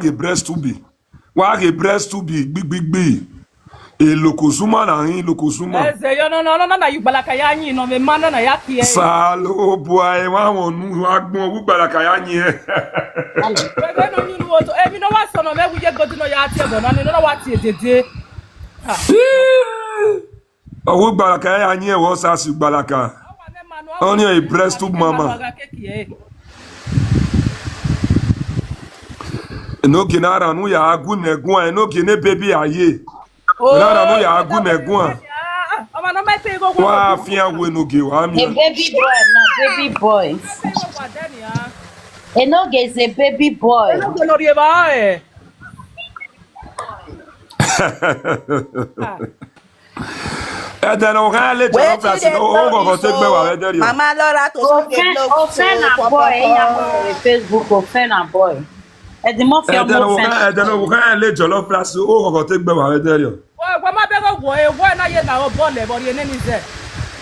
ge breast to be. Wa ge breast to be big. E lokosuma na hin lokosuma. Eze yo no na you balaka ya yin no me man na ya ki e. Salo boy wa wonu agbon wu balaka ya yin. We no you no to e mi no wa so no me we je go no ya tie bo no wa tie dede. Owo balaka ya yin e wo sa si balaka. Oni e breast to mama. No kinara nu ya agun egun e no kine baby aye. Nara no ya agun egun. Oma no me pe go go. Wa fian we no ge wa mi. A baby boy, no baby boy. Enoge is a baby boy. Enoge no rie ba e. Eden o kan le jọ place o go te gbe wa we there. Mama Laura to so get love. Offend boy, ya Facebook offend boy. Eden mo fi mo offend. Eden o kan le jọ place o go te gbe wa we there. Wa ma be go wo e wo na ye na o ball e bo ye neni ze.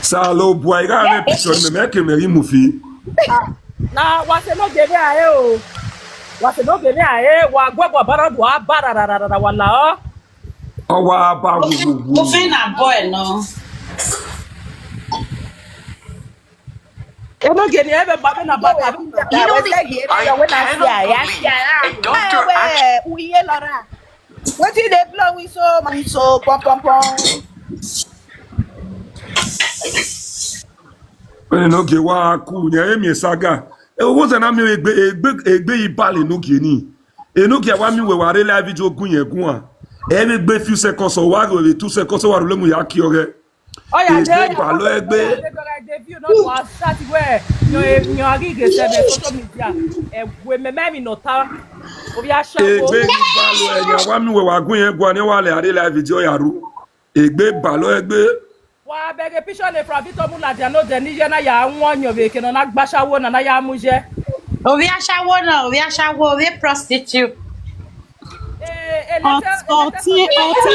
Salo boy ga me picture me ke me ri mu fi. Na wa se no gebe aye o. Wa se no gebe aye wa gbogbo bara do a bara wala o. O wa ba wo. Offend boy no. Eno geni ebe ba na bata. You know the doctor uye Laura. What did they blow we so pom. No ge wa ku nya emi saga. E wo se na mi egbe ibale no ge ni. E no ge wa mi we wa re live video gun yen gun a. E mi gbe few seconds o wa go le 2 seconds o wa ro le mu ya ki ore. Oh yeah, they balo egbe. No was start where you agi ge se be social media. We me me no ta. Obi a sha wo. Egbe balo e ya wa mi we wa gun yen gun ni wa le are live video ya ru. Egbe balo egbe. Wa bege picture le from Victor Muladia no de nije na ya won yo be ke no na gbashawo na ya muje. Obi ashawo, obi prostitute. Oti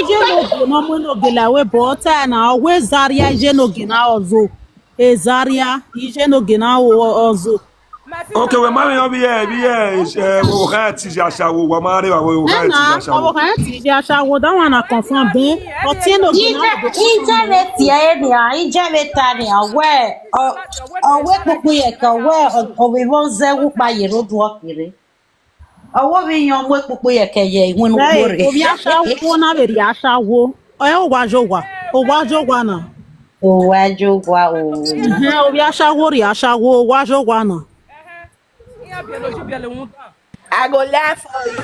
je no mo no gelawe bota na we Zaria je no gina ozo. E Zaria je no gina ozo. Okay, we mami obi e wo ka ti ashawo wa ma re wa wo ka ti ashawo. Wo ka ti ashawo that one na confirm ben. Oti no gina Internet ye ni a internet ni a we popo ye ka we o we won ze wu pa ye ro do kire. Owo bi yan we popo ye ke ye ihun wo re. Obi ashawo na be ri ashawo. O wa jogwa na. O wa jogwa o. Obi ashawo ri ashawo wa jogwa na. I go laugh for you.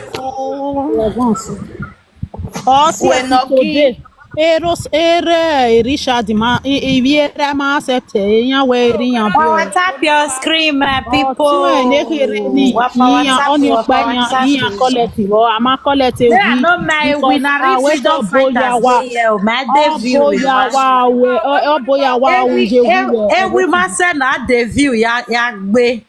Oh, si Eros Richard ma iviera ma accepte yan we ri yan bo. Tap your screen people. Ni on your yan collect wo ama collect we. No my na we don fight as my debut. Boya wa we je we. We ma say na debut ya gbe.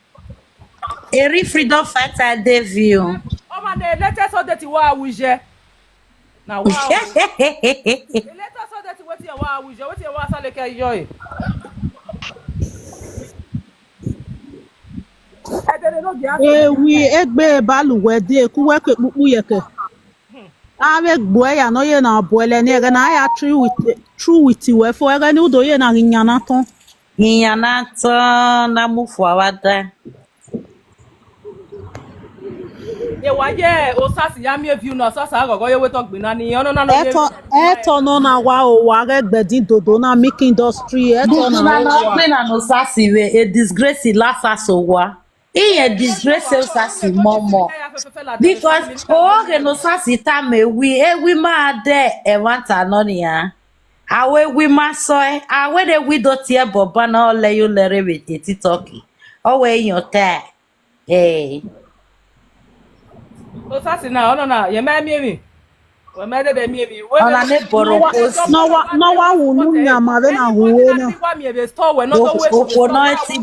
Eri freedom fighter debut. Oh man, the latest so that wa wuje. Na wa. The latest so that what you wa wuje, what you wa sale ke joy. We egbe baluwe de ku we ke pupu yeke. Ave gbo ya no ye na boele ni ega na ya true with we for ega ni udo ye na nyana ton. Nyana ton na mu fo awada. Ye wa ye o sasi ya mi view no sasa gogo ye we to gbina ni ono na no ye. Eto no na wa o wa regbedin dodo na make industry eto na no no sasi we a disgrace last aso wa. A disgrace sasi momo. Because o no sasi ta me we ma de e want anoni ya. Awe we ma so awe de we do tie boba na ole you lere with TikTok. O we your tag. Eh. O sasi na ono na ye ma mi. We ma de mi. Ona ne boro post. No wa wunu nyama be na huwe na. Wa mi be store we no to we. O no ti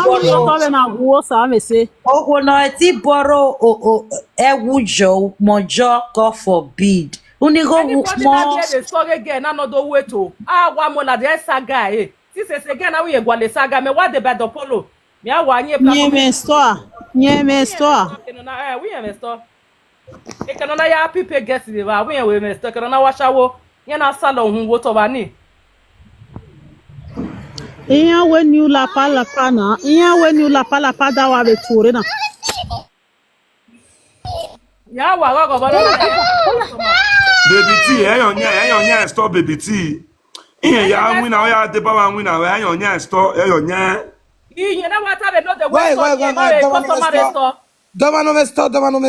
boro na huwo sa me se. O no ti boro o ewujo mojo God forbid. Uni go mo the store again na no do wait o. Wa mo na the saga eh. Since again na we gwale saga me wa de bed polo. Me wa nye Nye me store. We am store. E kanona ya pipe guest the ba we we Mr. Kanona wa shawo. Ye na salon hu wo to ba ni. Iya when you la pa na. Iya when you la pa da wa be ture na. Ya wa go ba na. Baby T, eyonya store baby T. Iye ya win na ya de ba win na eyonya store eyonya. Iye na wa ta be no the way customer store. Dama no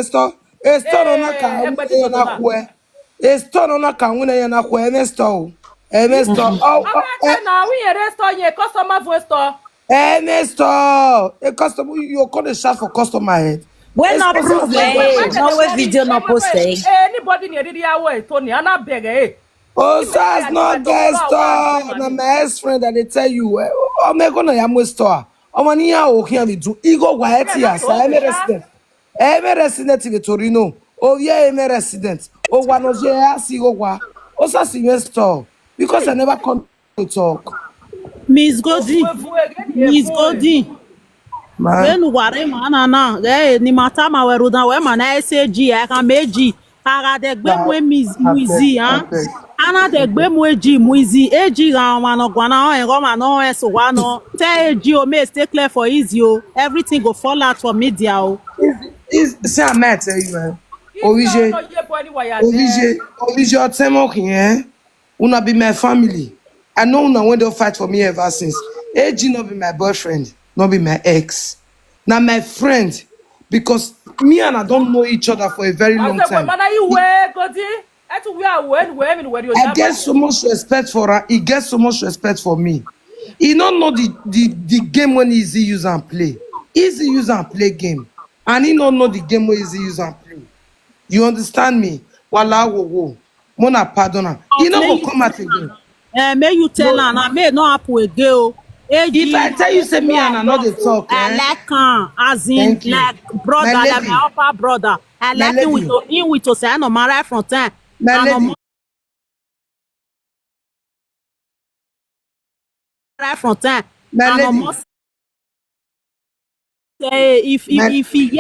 store. E store no ka win na kwe. E store no ka win na kwe e store. E store. Oh, na we here store ye customer voice store. E store. E customer you call the shot for customer head. When not prove no way video no post anybody near the away Tony ana beg Oh, so it's not guest store. Na my ex-friend that they tell you, oh, me gonna yam store. Oh, man, here okay me do. Ego white here, so I'm a resident. I'm a resident in Torino. Oh, yeah, I'm a resident. Oh, one of you see go wa. Oh, so see store because I never come to talk. Miss Godi. Man, When ware manana, ni mata ma weruda we mana SG aka meji. Ara de gbe mu Mhiiz han. Ana de gbe mu Mhiiz eji ga ma no gwana o en go ma no eso wa no. Tell eji o me stay clear for easy o. Everything go fall out for media o. say I'm mad tell you, man. Oblige, Otemo here. Una be my family. I know una when they fight for me ever since. AG not be my boyfriend, not be my ex. Now my friend, because me and I don't know each other for a very long time. I get so much respect for her. He gets so much respect for me. He don't know the game when Easy use and play. Easy use and play game. And he don't know the game when Easy use and play. You understand me? Wala wo. Mona pardon. He not go come at again. May you tell her na may not happen again. If I tell you say me and I know they talk, I like him as in like brother, like my upper brother. I like him with to say no marry from time. From time. If he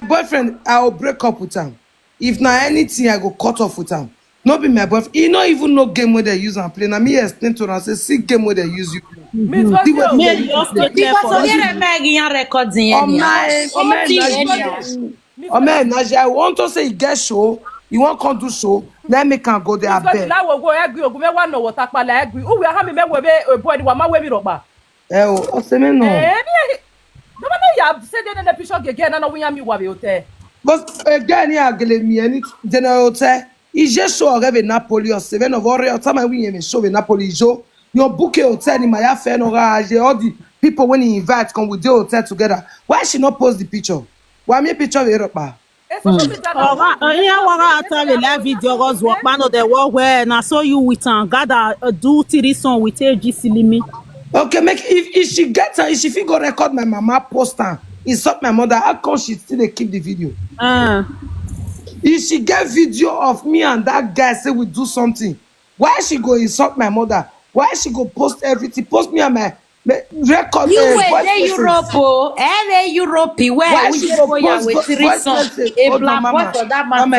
boyfriend, I will break up with him. If not anything, I go cut off with him. Not be my boyfriend. He not even know game where they use and play. Now me explain to her say see game where they use you. Because oh man, I want to say get show. You want to do show? Let me can go there. Because I will go agree. We want no water. I agree. Oh, we are having me a boy. We want my way roba. Oh, say me no. No matter you have said in the picture again. I know we are me wabi hotel. But again, yeah, gele me any general hotel. It's just show already Napoli or 7 of all time we even show in Napoli. Joe, your bouquet hotel in my affair no garage. All the people when he invite come with the hotel together. Why she not post the picture? Why me picture of Europe? video was work man of the world where na so you with gather do 3 song with AG Silimi. Okay, make if she gets her, if she figure record my mama post her, insult my mother, how come she still keep the video? If she get video of me and that guy say we do something, why she go insult my mother? Why she go post everything? Post me and my record. You were there Europe, and Europe where we go with 3 songs. A black boy for that man.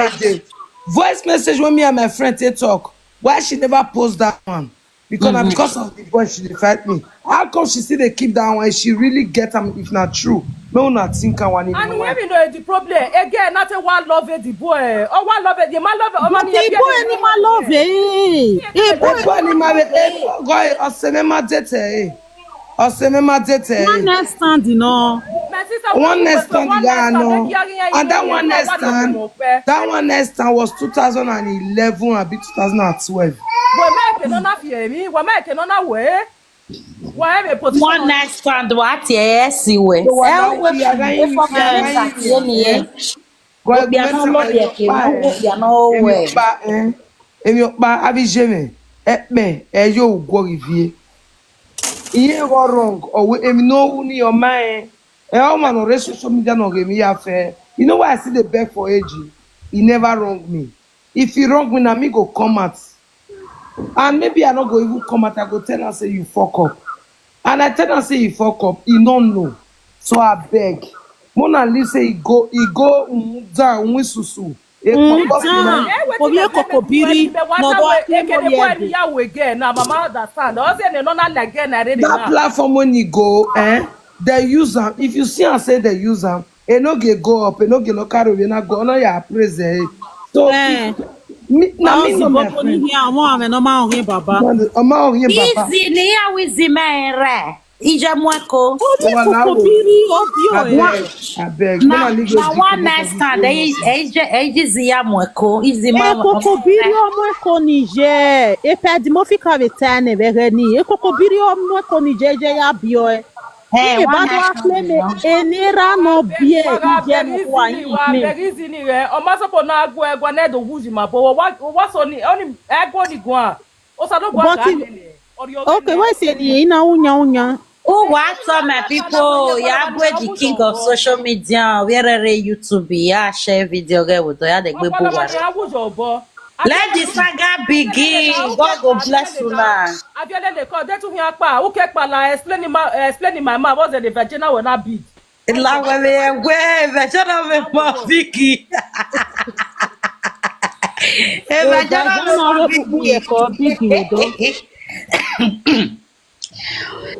Voice message when me and my friend they talk. Why she never post that one? Because of the boy she fight me. How come she still they keep that one? She really get them if not true. No, not think I want it. And we know the problem again. Not a one love the boy. Or one love the man love. Oh, man, the boy any man love one next stand, you know. One next stand, yeah, no. And that one next stand was 2011 or 2012. One next stand, what? Yes, you were. Iye go wrong or we know ni your mind. Man on social media no give me affair. You know why I see the beg for AG? He never wrong me. If he wrong me, na me go come out. And maybe I not go even come out. I go tell her say you fuck up. And I tell her say you fuck up. He don't know. So I beg. Mona Lisa he go down with susu. E papa Down. Obie kokobiri no do akemo yede. Now mama understand. I say no na again already That now. platform when you go, they use them. If you see and say they use them, it no get go up, it no get no carry, we not go, no ya praise it. So, na me no my Bobo friend. ni here amo ame no ma ohin baba. Oma ohin papa. Easy ni ya wizi mere. Ije mweko. Obie kokobiri obio I beg. Mona Lisa Na one next time eje ziya mweko. Izi ma kokobiri omo eko nije. E pedi mo fika vetane vere ni. E kokobiri omo eko nije je ya bio e. Hey, E bado akleme enera no bie ije no wa yin. Berizi ni re. Oma sopo na agbo egwa na do wuji ma bo wa so ni oni egwo ni gwa. O sa no gwa ka le. Okay, why say ni ina unya. Oh, what's up, my people? Yeah, boy, the king of social media. Where are YouTube? Yeah, share video. Get with ya. Let the saga begin. God go bless you, man. Explaining my mom was the vagina will not beat. La we vagina me mo Vicky. Vagina me Vicky.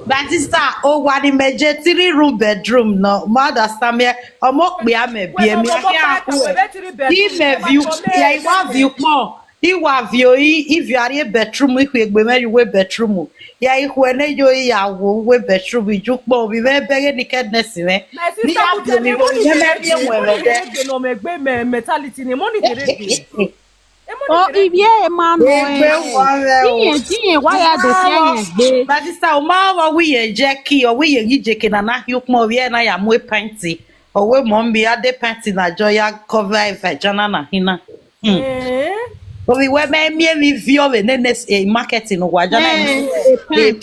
Batista, oh, what in major 3-room bedroom? No, mother, Samia, or mock me, I'm a BM. He may view, I want you more. He want you if you are a bedroom, if we go bedroom. Yeah, when you are we bedroom, we joke more, we very beg any kindness. Mentality. Oh, Ivie Emmanuel. Tiye, why are the things? Batista, o ma we ye Jackie or we ye Jackie na you mo we na ya mo panty. Or we mom be ade panty na joya cover vagina na hina. We we me view we nenes marketing wa jana.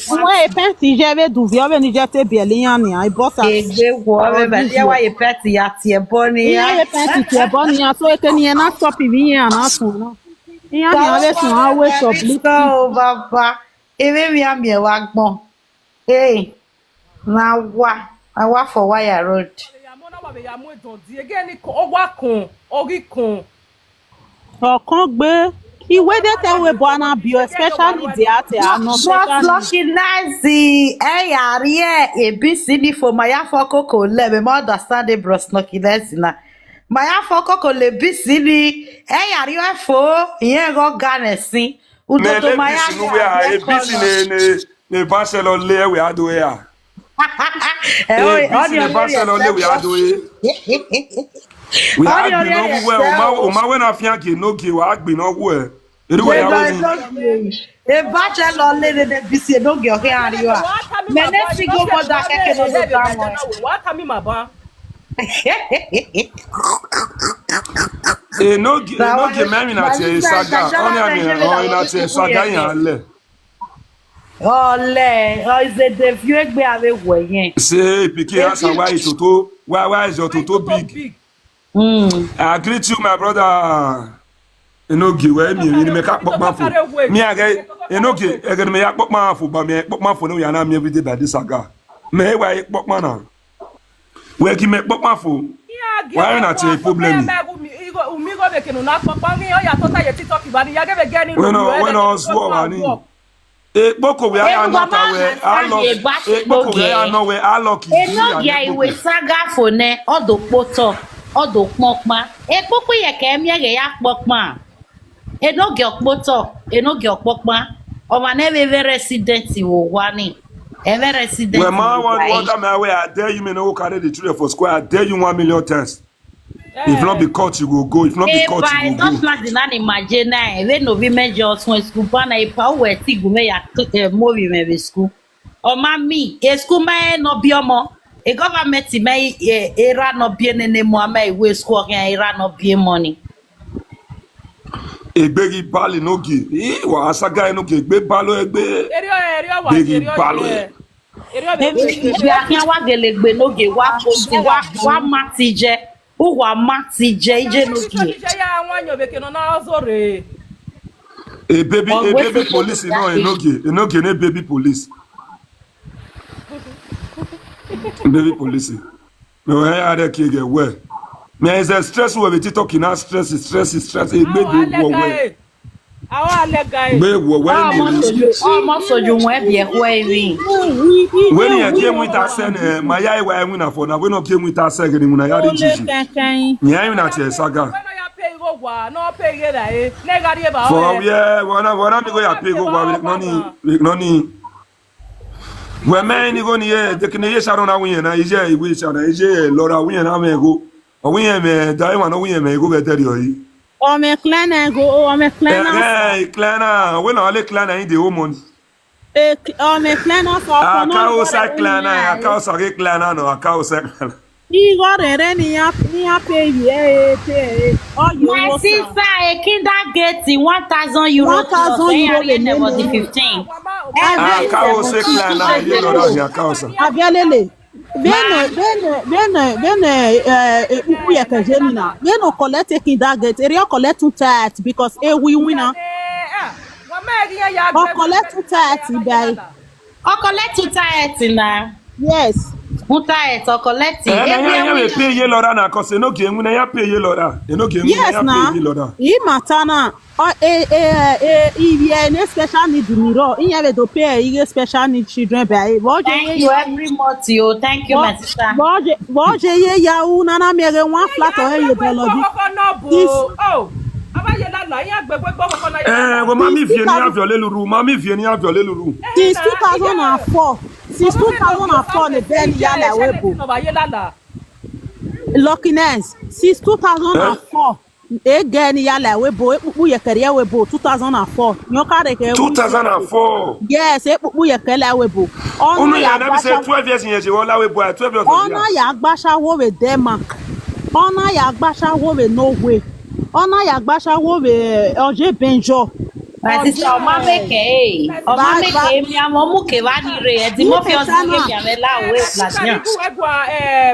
Why panty jave du view we ni jate bielian ni I bought a Egbe wo we ba dia wa ye panty ya tie boni ya. Yeah, panty tie boni ya so e ke ni na stop vi yan na tun no. Iya ni always tun always public. Oh baba. Ebe mi am ye wa gbon. Eh. Na wa for wire road. Ọ̀kan gbé ìwé dẹ́tẹ̀ wo bọ̀ ana bio especially the ate ano Just lucky nazi. Eh yari ABCD for my afoko le me understand the bros lucky nazi na. My afoko le BCD. Eh yari fo yen go ganesin. Udo to my ABCD ne Barcelona le we ado ya. ABCD Barcelona le we ado e. We are no well. O ma we na fian ke no ke wa agbe no wo e. Eruwe ya we ni. E Barcelona le de BCD no ge o ke ari wa. Menesi go mo da keke no do down. Wa kami ma ba. No ke memi na tie saga. Oni ami o na tie saga yan le. Ole, o ize de vieux egbe ave wo yen. Say pikin ask why itoto, why is your toto big? I greet you, my brother. Enogi, where me make up pop man. Me again, Enogi, again me pop man for, but me pop man for no yana me every day by this saga. Me why pop man? Where ki me pop man for? Why not a problem? When I was war, Boko we are not aware. Boko we are not aware. I lock it. Eno ya iwe saga fone odo poto odo pokma. Boko ye ke mi ge ya pokma. Eno ge okpoto, eno ge okpokma. O ma na be resident wo wani. Ever resident. When man want me away, I dare you me no carry the children for square. I dare you 1 million times. If not be caught, you will go. If not be caught, you will go. Don't like the nan imagine na. We no be major school pa na ipa we ti gume ya movie me be school. O ma mi, e school ma no bi omo. E government me era no bi nene mo ama e we school kan era no bi money. Egbegi bali no gi. Wa asaga no gi egbe balo egbe. Eri wa Begi balo. Bi akan wa gelegbe no ge wa posi wa matije. Uwa mati je no gi. A baby police no enoge ne baby police. Baby police. No, I had a kid get well. Me is a stress we be talking now stress. E gbe wo we. Awa le guy. Gbe wo we ni. Almost so you won't be a way. When you came with us and my eye were winner for now we no came with us again when I had it. Nya you na che saga. No pay ye da e. Negari ba. For yeah, wana me go ya pay go with money. We man ni go ni e de kini ye sharon na win na ije iwe sharon ije lora win na me go. O win me dai wan o win me go get there yi. O me clan go o me clan. Eh clan we na le clan in the woman. O me clan for no. Aka o sa clan aka o sa clan no aka o sa clan. Igor ere ni ya pay ye oh you My sister a kindergarten 1,000 euro. 1,000 euro never the 15. Aka o sa clan na ye lora ni aka o sa. Avialele. Bene uku ya kajemina. Bene collect kindergarten. Area collect 2 because we winner. O collect 2 by. O collect 2 na. Yes. Muta collect. Eh pay ye lora na cause no ke enwu na ya pay ye lora. E no ke enwu na ya pay ye lora. I matana e special need miro. In ya do pay special need children by. Thank you every month you. Thank you my sister. Boje ye ya u na na mere one flat o ye de lobby. Oh. Abaye la la yan gbegbe gbo ko na. Wo mami vie ni aviole luru, mami vie ni aviole luru. Since 2004. Since 2004 ne ben ya la webo. Luckiness. Since 2004 again ya la webo epupu ye kere webo 2004. Nyo kare ke 2004. Yes, epupu ye kere webo. Onu ya na be say 12 years yen je wo la webo 12 years. Ona ya gbasha wo we Denmark. Ona ya gbasha wo we Norway. Ona ya gbasha wo we Oje Benjo. My sister, Oma meke mi amomu ke vani re. Di mo fi osan ke mi amela we platinum.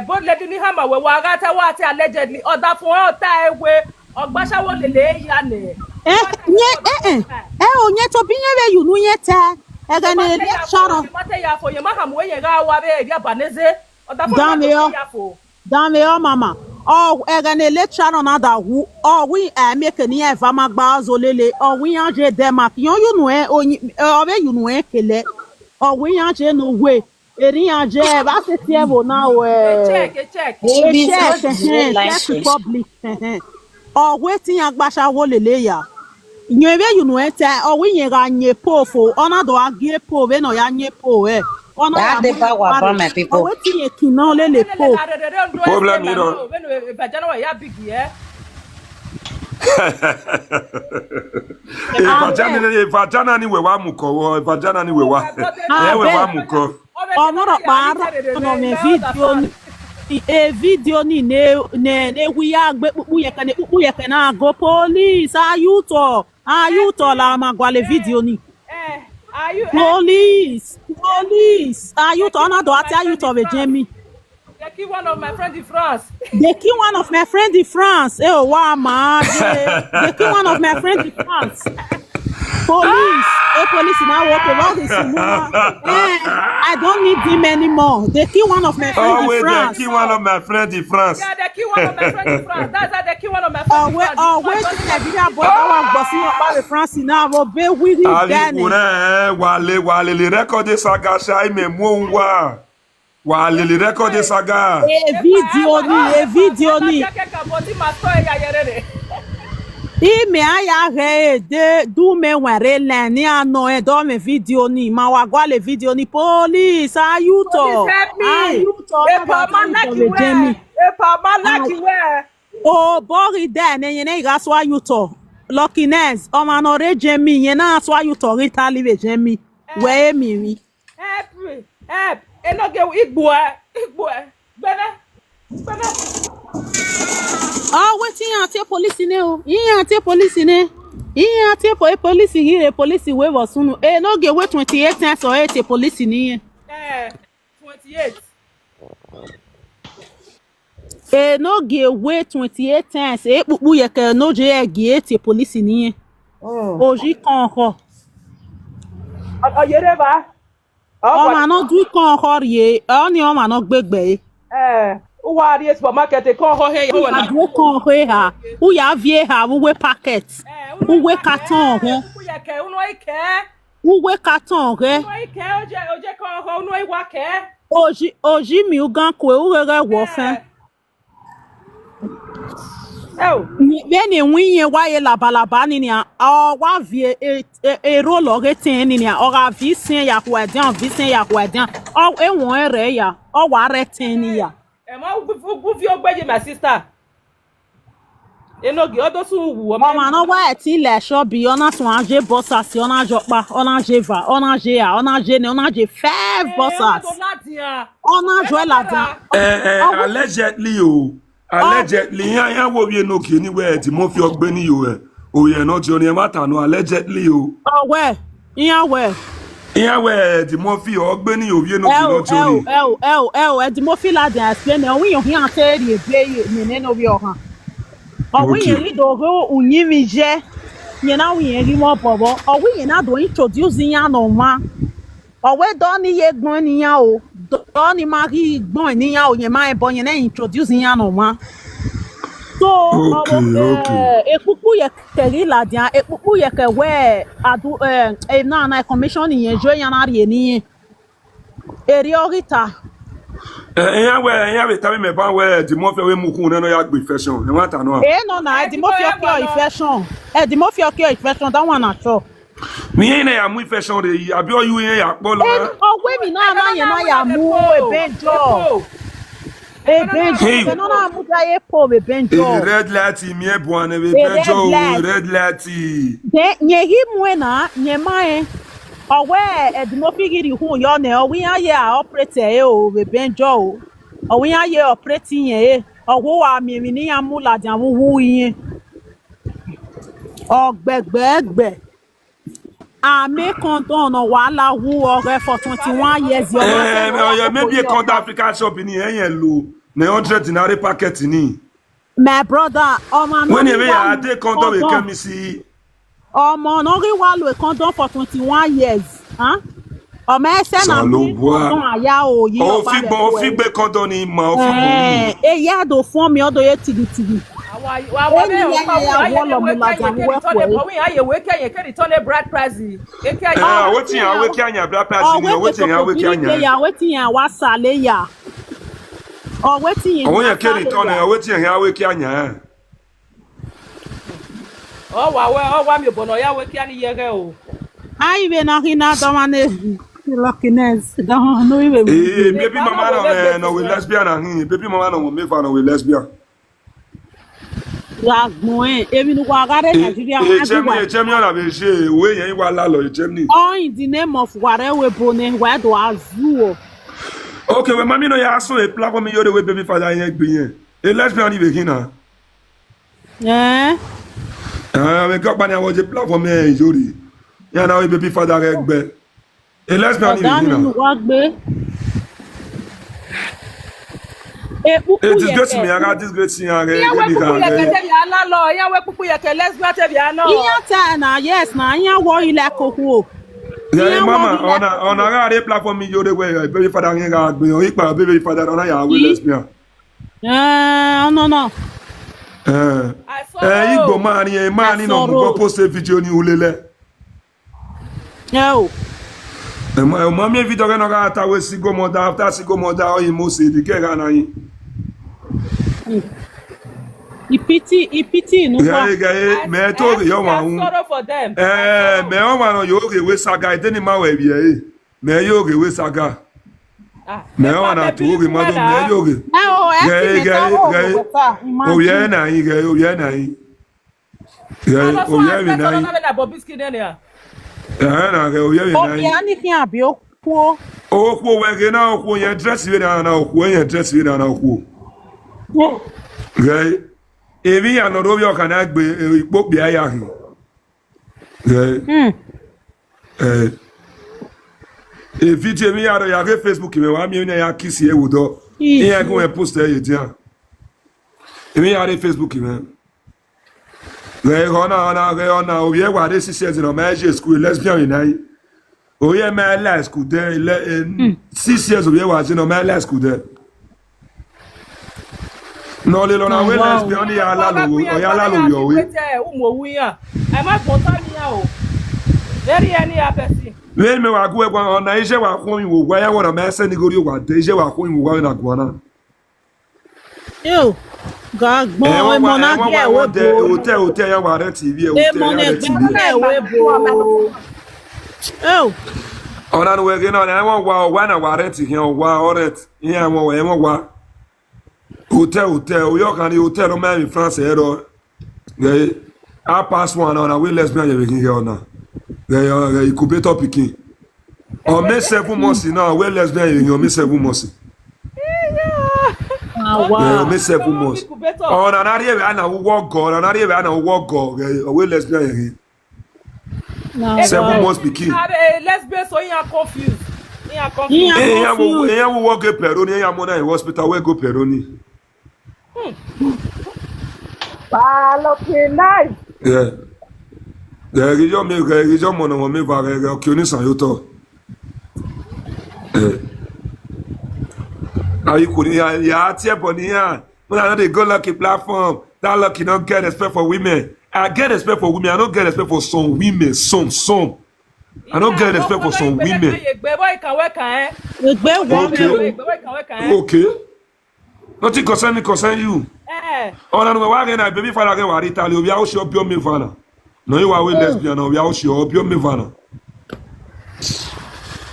Both lady ni hama we wa gata wa ti allegedly order fún o ta ewe ogbasawo lele ya ne. Onye to binye we you nu ye te. E ga na le sharo. Mate ya fo ye ma ham we ye ga wa be bia baneze. Order fún ya fo. Dame o mama. Oh, egane lecture on other who we make any ever magba zolele or we anje Denmark you know you know kele or we anje no way eri anje ba se tiebo now check public or waiting agbasha wo lele ya nyewe you know or we yen ga nye po fo ona do agie po we no ya nye po That the power for my people. What you can le po. Problem you know. Vajana ni we wa muko, vajana ni we wa. We wa muko. Onoro para no me video ni ne we ya gbe pupu ye kan na go police ayuto la magwale video ni. Police. Are you to do at you to Jamie? They kill one of my friends in France. They kill one of my friends in France. Oh wow, man. They kill one of my friends in France. Police. Police now walk around this. I don't need them anymore. They kill one of my friends in France. They kill one of my friends in France. Yeah, they kill one of my friends in France. That's how they kill one of my friends in France. Wait till Nigeria boy one bossing about France now. Be with it. Wale le record saga shai me muwa. Wale le record saga. Video ni. Ime aya re de du me were le ni ano e do me video ni ma wa gwa le video ni police ayuto o bori de ne yen e ga so ayuto luckiness o ma no re jemi yen na so ayuto ri tali be jemi we mi ri help e no ge igbo bene oh wetin yan te police ni o yan te police ni yan te police here police we was sunu e no ge we 28 times or 8 police ni 28 e no ge we 28 times e pupu ye ke no je e ge 8 police ni oji kan ho oyere ba o ma no du kan ho rie o ni o ma no gbegbe Who are the supermarket? They call her here. Who are Adu kon he ha. Who ya vie ha, who we packet. Who we carton he. Who ya care? Who no I care? Who we carton he. Who I care? Oje call her. Who no I wa care? Oji mi ugan kwe urere wofen. Oh. Beni winye waye labalaba ni a wa vie ero lore tin ni a ora vi sin ya kwadian vi sin ya kwadian o ewon ere ya o wa re tin ni ya. Emma, who fi ogbeje my sister? Enogi odo sun wu o Mama no wa ti le so bi ona tun aje bossas ona jopa ona jeva ona je ya ona je ne ona je 5 bossas ona jo ladian. Allegedly yan wo bi Enoki ni we ti mo fi ogbe ni yo e o ye no ti oni e mata no allegedly o. Oh we yan we ti mo fi ogbe ni yo bi Enoki no ti oni. di mo fi la dey explain e won yan hin ateri ebe ni ne no bi o han. O we yan ri do go unyi mi je yen na we yan ri mo bobo o we yan na do introduce yan no ma o we do ni ye gbon ni yan o do ni ma ri gbon ni yan o yen ma e bo yen na introduce yan no ma. So ekuku ye keri la dia ekuku ye ke we adu na commission yen jo yan na ri ni eri orita. Yan we tabi me ban we di mo fe we mukun na no ya gbe fashion e wa ta no. No na di mo fi okio infection. Di mo fi okio infection that one na sure. Mi yen ya mu fashion de abi o yu yen ya po lo. O we mi na yen na ya mu ebenjo. Ebenjo no na mu da ye po ebenjo. Red light mi e bo na ebenjo red light. De nye hi mu na nye mai. Owe edimofigiri hu yo ne o wi aye operate o ebenjo o. O wi aye operate yen owo wa mi ni amula dan wu yin. Ogbegbe ame konton no wala hu ore for 21 years yo. Maybe a Conda Africa shop ni yen lo na 100 dinari packet ni. My brother, when you a dey Conda we come see. No ri wa lo condom for 21 years. Ọmọ ẹsẹ̀ na mi condom aya o yi o fi gbe condom ni ma o fi gbe. Ya do fún mi odo ye tigitigi. Wa be o lo mu la jan we ko. We aye we kenye ke return bride price. Wetin ya we kenya bride price ni wetin ya we kenya. Ya wetin ya wa sale ya. O wetin ya. O yan ke return wetin ya we kenya. Oh wa mi bono ya we kia ni yere o. Ai be na hina do mane luckiness. Don't no even. Baby mama no we lesbian and baby mama no me fa no we lesbian. Ya gbon emi nu wa gare Nigeria ma bi. Ejemi na be se we yen wa la lo ejemi. All in the name of whatever bone where do azu. Okay, we mami no ya so e platform yo de we baby father yen gbe yen. E lesbian ni be kina. We got bani awo je platform yen jori. Ya na we baby father egbe. E lesbian ni be kina. It is great me aga this great thing aga. Ya we pupu ye ke te ya la lo, ya we pupu ye ke lesbian te ya no. Ya ta na yes na ya wo ile koku. Yeah, mama, on a rare platform me yo de we baby father yen ga gbe o ipa baby father on ya we lesbian. No. Igbo mani no go post a video ni ulele. No. Mommy video no ga ta we sigo moda after sigo moda o imo se di ke ga na yin. Ipiti no kwa. Me to yo wa hun. Me o ma no yo ge we saga ide ni ma we bi e. Me yo ge we saga. Me o na to ge ma do me yo ge. O ye na yin ge o ye na yin. O ye mi na yin. Na ge o ye mi na yin. O ya ni fi abi o ku. O ku we ge na o ku ye dress we na o ku ye dress we na o ku. Ge Evi ya no robio kana gbe ipo bia ya hin. Evi je mi ya ge Facebook me wa mi ni ya kiss e wudo. Iyan go e post e dia. Evi ya re Facebook me. Ge ona o ye wa re 6 years no ma je school lesbian ni nai. O ye ma la school there 6 years o ye wa je no ma la school there. No, le lona we wow. lesbian ni ala lo, o ya la lo yo we. I might go tell me out. Very any apathy. We me wa ku e kwa ona ise wa ko yin wo wa ya wo na me se ni gori wa de ise wa ko yin wo wa na gwa na. Yo. Gagbo e mo na ge we bo. Hotel ya wa re TV E mo na ge we bo. Oh. Ona no we ge na na wa na wa re ti hin wa oret. Yan mo we mo wa. Hotel yo kan hotel no man in France ero. Ge I pass one on we lesbian you begin here now. Ge incubator pikin. O me 7 months now we lesbian you me 7 months. Wow. Me 7 months. On na re we na wo go, na re we na wo go. We lesbian you. 7 months pikin. Lesbian so you are confused. You are confused. E yan wo go peroni, e yan mo na hospital we go peroni. Nice. Yeah. Religion mon on me va reconnaître sans yoto. Ayi ko ni ya tie bonia. When I know they go lucky platform, that lucky don't get respect for women. I get respect for women. I don't get respect for some women. Some. I don't get respect for some women. Okay. Nothing concern you. Oh, no, why again? Baby father get worried. Tell you, we are sure pure me vana. No, you are lesbian. We are sure pure me vana.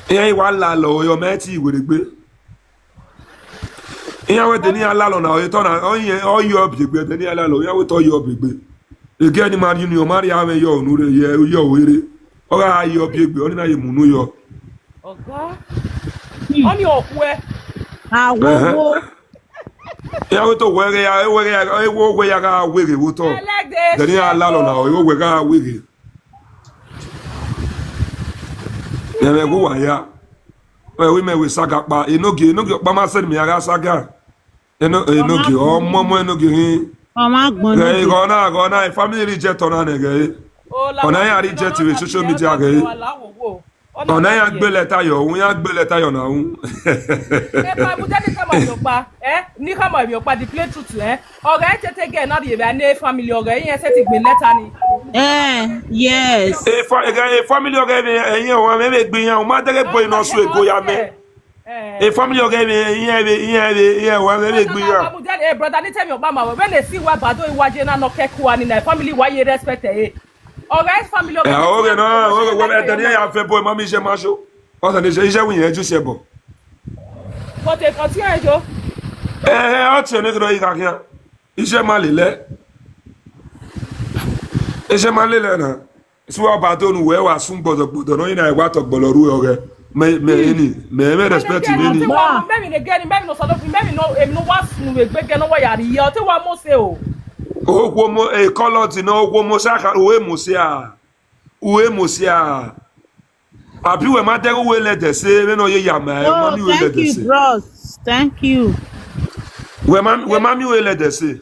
Yeah, you are lalo. Your matey with the bit. Yeah, we didn't allow now. You turn all you up the bit. Then you allow. Yeah, we told you up the bit. You get the man, you marry have your no, you're with it. Oh, I you up the bit. Only now you munu yo. Okay. On your way. Ah, wo. Ya we to wege ya wo we ya ga wege wo to. Then ya lalo na o we ga wege. Ya me go wa ya. We me we saga pa enogi pa ma se mi ya ga saga. Enogi o momo enogi hin. Mama gbon. Ge go na family reject ona ne ge. Ona ya reject we social media ge. Ona ya gbe leta yo, un ya gbe leta yo na un. Pa bu jadi kama yo pa, ni kama yo pa di play truth Oga tete ge na di be na family oga yin se ti gbe leta ni. Yes. Family oga yin o me gbe yan o ma dere boy no so ego ya me. Family oga yin o me gbe yan. Bu jadi brother ni tell me Obama when they see wa bado iwaje na no keku ani na family wa ye respect Okay, family. Okay, no. When the day I feel boy, mommy, je macho. Parce que déjà oui, je sais bon. Quand tu continue, Jo. Tu ne crois pas rien. Il mal là. Et mal là na. Soit bateau nous ouais, sun bozo bozo no ina wa to gboloru ore. Me respect ni. Même no solo, même no was no we gbe no wa yari. O te wa mo se o. Ogwo mo color ti no ogwo mo saka uwe mo sia abi we ma de we le de se me no ye ya ma ma mi we le de se. Thank you bros, thank you. We ma mi we le de se.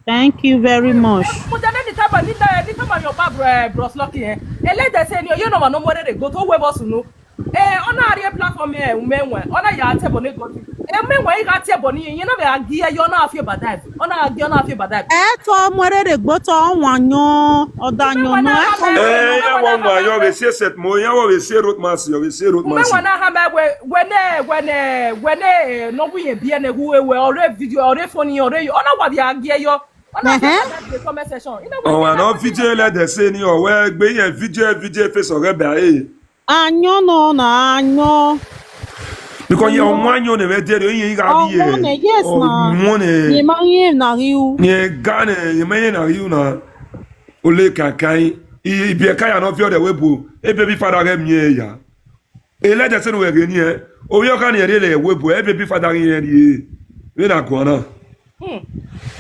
Thank you very much. Mo jade ni taba ni taba yo ba bros lucky ele de se ni you no ma no mo de go to we boss no ona ari platform menwe ona ya tebo ni go menwe ga tebo ni yin na be agi yo na afie badai ona agi ona afie badai to mo de gbo to wanyan odanyan no ya won yo be se set mo ya wo be se road mass yo be se road mass menwe na ha ma we no bu ye bia na hu we ore video ore phone ore ona wa bi agi yo ona the comment section no video le de se ni o we gbe yen video face ore ba Anyo no na anyo. Because you wanyo ne be there yin ga bi e. Yes na. Ni ma yin na riu. Ni gane ye ma yin na riu na. Ole kankan I bi ka ya no fi ode webu. E baby father ga mie ya. E le de se no we ge ni e. O yo kan ye le webu e baby father yin ye. We na ko na.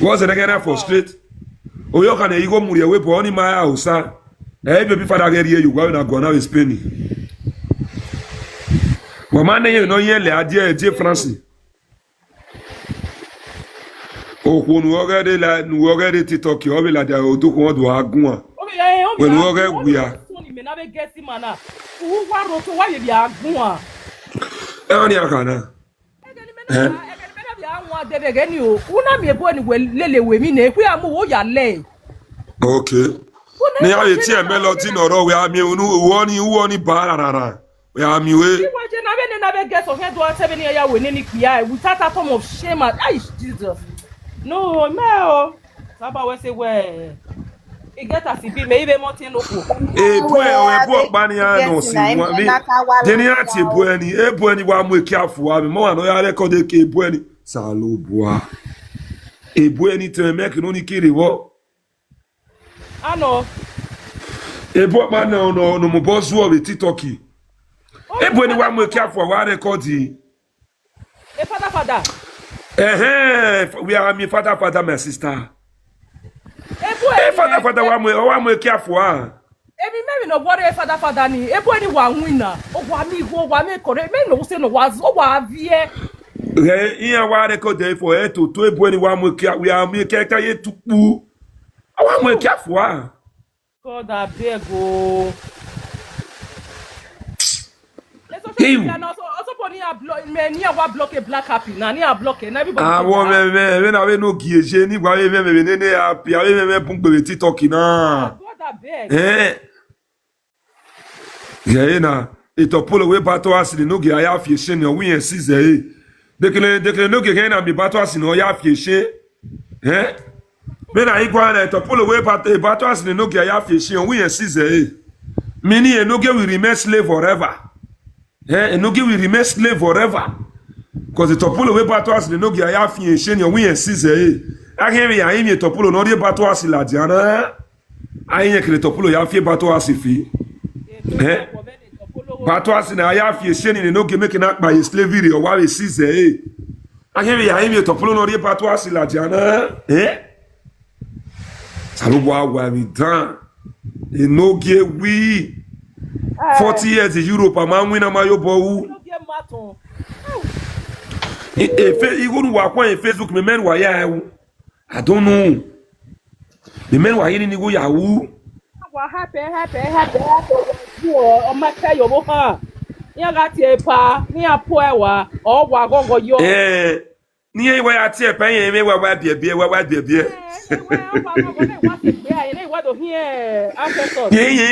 Was it again for straight? O yo kan e go muri e webu oni ma ya usa. E baby father ga ye you go na go na we Spain. Wamane ye no ye le adie e France. O ko nu oga de TikTok o be la da o to ko do agun a. We nu oga guya. Me na be get mana. Wo wa ro to wa ye bi agun a. E oni aka na. Anwa dede gani o. Una mi ebo ni lele we mi na ekwe amu wo ya le. Okay. Ni ya eti melody noro we ami uwo ni bararara. We ami we. Iwa je na be get so he do 7 year ya we ni pia without a form of shame. Ay Jesus. No, me Saba we say we. E get as be me ibe mountain no ko. Ebu pani anu si wa mi. Deni ati ebu eni wa mu ekiafo abi mo no ya record e ke ebu eni salobua. Ebu eni te make no ni kiri wo. Ano. Ebu pa no mo bozu o be TikTok. Ebu eni wa mu ekiafo wa record yi. E father. We are my father, my sister. Father, wa mu ekiafo a. Ebi me no bore father ni. Ebu eni wa nwina. O wa mi kore. Me no say no was o wa vie. Iya wa record dey for to ebu eni wa mu ekiafo. We are me character ye tupu. Wa mu ekiafo a. God abeg o. Also poni a block me ni a block a black happy na ni a block na everybody. Me na we no gieje ni gwa we me ne happy. We me pun gbe TikTok na. God abeg. Na itopolo we bato asili no ge aya fieshe ni owi en size dekele no ge na mi bato asili no ya fieshe me na igwa na itopolo we bato asili no ge aya fieshe owi en size mini enoge will remain slave forever enoge will remain slave forever because itopolo we bato asili no ge aya fieshe ni owi en size ahiri ya imi itopolo no de bato asili adiana ayin kele itopolo ya fie bato asifi Bato asina ya fi sheni ni no ge make na pa slavery o wa we size ahiri ya imi topolo no ri bato asila jana salubo agwa mi dan no ge wi 40 years in Europe ama win na yo bowu igunu wa kwa Facebook me men wa ya I don't know the men wa yini ni go yawu happy. O ma ka yo bo ha. Ya ga tie pa, ni apo ewa, o wa gogo yo. Ni e wa ya tie pa yen me wa bie. Yen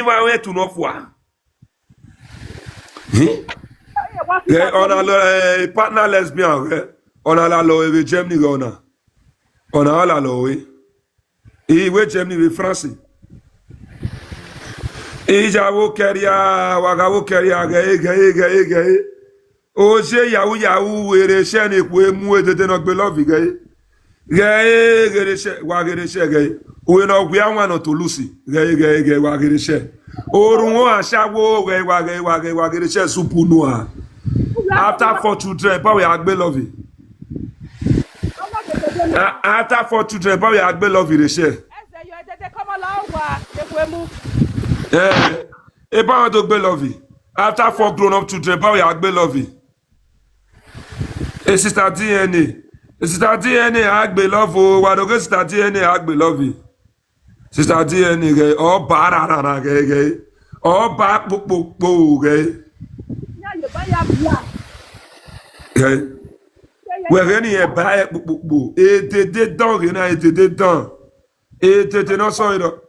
wa we tu no fo a. On a le partner lesbian, on a la lo e Germany gona. On a la lo we. E we Germany we France. Ijawo keria wagawo keria gae oje yawu were se ni ku emu edede no gbe love gae gere se wa gere se gae we no gbe awon no to lucy gae wa gere se orun o asawo wa gere se supu no a after 4 children pa we agbe love after 4 children pa we agbe love re se Eze yo edede komo la wa eku emu. Eba to gbe lovey. After 4 grown up children, pa we agbe lovey. Sister DNA agbe love o. Wa do sister DNA agbe lovey. Sister DNA ge o bararara ge. O ba popo ge. Ya yo ba ya bla. Ge. We reni e ba e popo. E dede dan ge na e dede dan. E tete no so iro.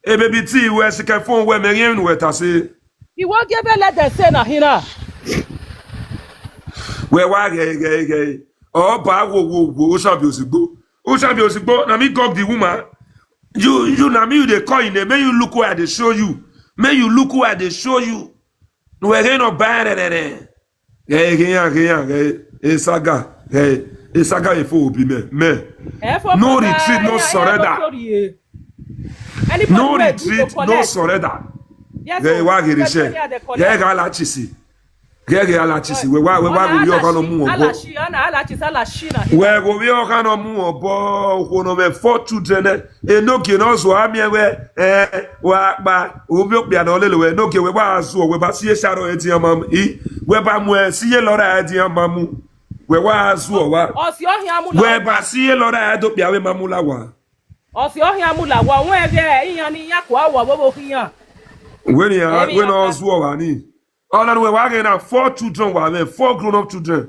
E baby T we sika phone we me yen we ta se Iwo give let them say na hina. We wa ge o ba wo o sabi osigbo na me gog the woman you na me you dey call in may you look where they show you no we get no bad ge saga e fo obi me no retreat no surrender. No retreat, no surrender. Ge wa gere se. Ge ga la chisi. We wa go yo kan mu obo. Ala chi na. We go yo kan mu obo ko no me 4 children e no ge no so ami we wa pa obi opia na olele we no ge we wa azu we ba sie sharo eti amam we ba mu sie lora eti amamu we wa azu wa. O si ohia mu la. We ba sie lora edo pia we mamula wa. Osi ohia mu la wa won ebe iyan ni yakwa awo bobo hiyan. When ozu wa ni. All we wa get na 4 children wa men 4 grown up children.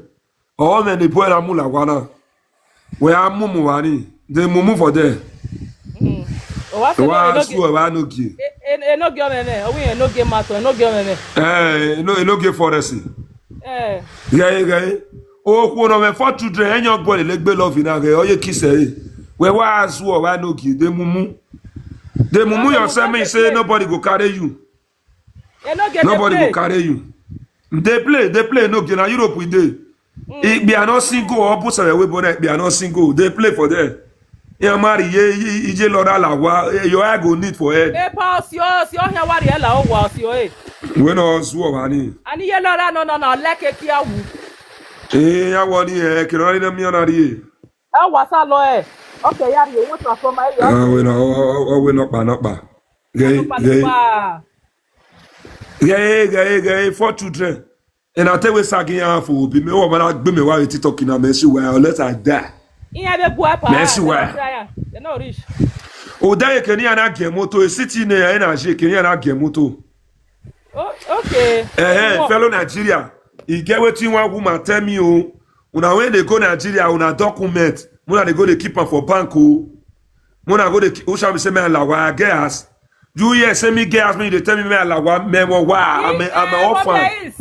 All men the boy na mu la wa na. We are mumu wani. They mumu for there. O wa se Wa no school wa no gi. no ge onene. O wi no ge mato, no ge onene. No ge forest. Yeah. O ko no me for children enyo gbo le gbe love na ge oye kise. We wa asu o wa no gi. They mumu. They mumu yourself me say nobody go carry you. Nobody go carry you. They play no gi na Europe we dey. If they are not single or put some way bonnet, they are not single. They play for them. You marry ye Lora la wa your eye go need for head. Pass your here wari ela o wa si o e. We no so ani. Ani ye Lora no like e kia wu. Ya woni e kiro ni mi ona ri. E wa sa lo e. Okay ya ri o transform e yo. We no pa. Gay, 4 children. And I tell you sagiyan for be me o ma gbe me wa re TikTok na me si wa unless I die. Iya be bua pa. Merci wa. They no rich. O da ye keni ana ge moto e city ne ya na je keni ana ge moto. Okay. Fellow Nigeria. E get wetin one woman tell me o. Una when they go Nigeria una document. Una dey go dey keep am for bank o. Una go dey o shall be say me alawa gas. You here say me gas me dey tell me alawa me wa I'm an orphan.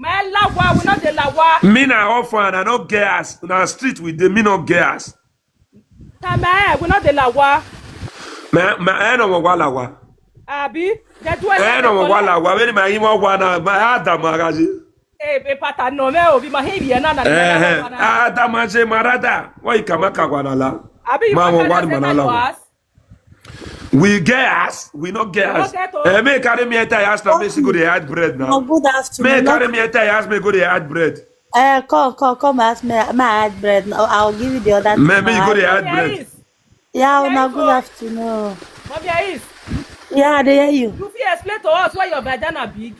My lawa we not the lawa. Me na orphan I no gas. Na street with them me no gas. Tama we not the lawa. Me no wa lawa. Abi, that do No wa lawa. We ma imo wa na ma Adam magaji. Pata no me obi ma hebi na na. Adam anje marada. Why kamaka wa na la. Abi ma wa manala. We gas, we not gas. Me carry me enter house now, me go dey add bread now. Good afternoon. Me carry me enter house, me go dey add bread. Come ask me, add bread. I'll give you the other. Me you go dey add bread. Yeah, now good afternoon. Mommy is. Yeah, I hear you. You fit explain to us why your vagina big?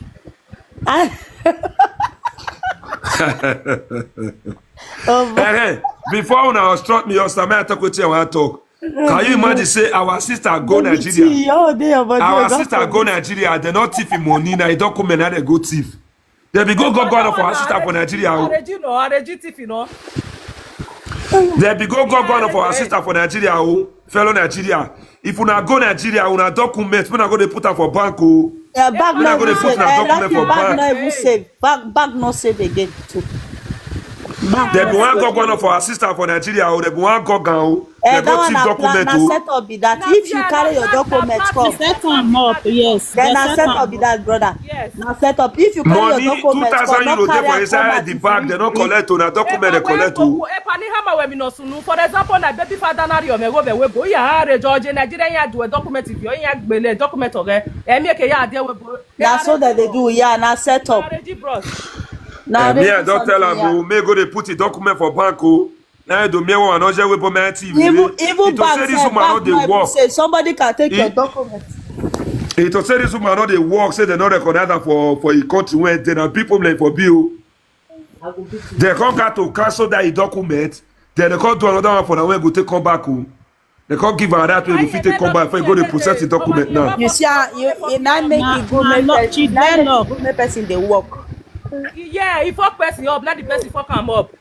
Before when I was taught me, I talk with you, I want to talk. Can you imagine say our sister go Nigeria? Our sister go Nigeria, they not thief in money, now they don't come and they go thief. They be go for our sister for Nigeria. They be go for our sister for Nigeria, fellow Nigeria. If you not go Nigeria, you not document, we not go to put her for bank. Yeah, bag not go to put her document for bag bank. not even save. Bag not save again too. They be one go for our sister for Nigeria, they be one go down. They go thief document. Na set up be that. If you carry your documents come, Set them up, yes. then na set up be that, brother. Yes. Na set up. If you carry Money your documents 2,000 come, euro not there for carry inside the bag, they don't collect na document they collect. For example, na baby father na ri o me go be webo ya re George Nigeria ya do document if you ya gbele document ore e me ke ya de webo. That's so that they do. Yeah, na set up. Now Me I don't tell them, me go they put the document for bank. Now do me one another way for my TV. Even bank say somebody can take your documents. It to say this woman not they work, say they not recognize that for a country when they are people like for bill. They come back to cancel that document. Then they come do another one for the way go take come back. They can't give her that way if you take come back for you go to process the document now. You see, you not make it go make person they work. Yeah, if fuck person up, let the person fuck him up.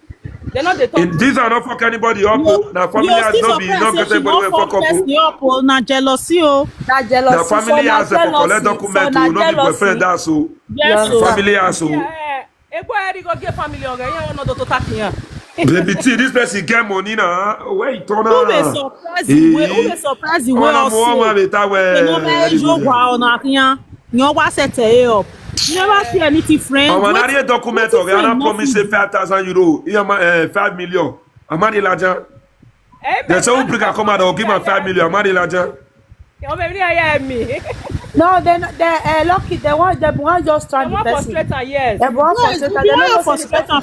They not the talk. These are not fuck anybody up. Now family has not be not get anybody fuck up. Na jealousy o. Na jealousy. Now family has to collect document to not be boyfriend that so. Yes, family has so. Ego eri go get family oga yan no to talk here. Baby T, this person get money now. Where you turn who be surprised who be surprised we also. No be jo gwa ona kiyan. Yan wa set up. You never see anything friend. I'm an document of Ghana promise 5,000 euro. 5 million. I'm not larger. There's some people come out and give me 5 million. I'm not larger. No, they're lucky. They want just trying to person. Yes. They want frustrator.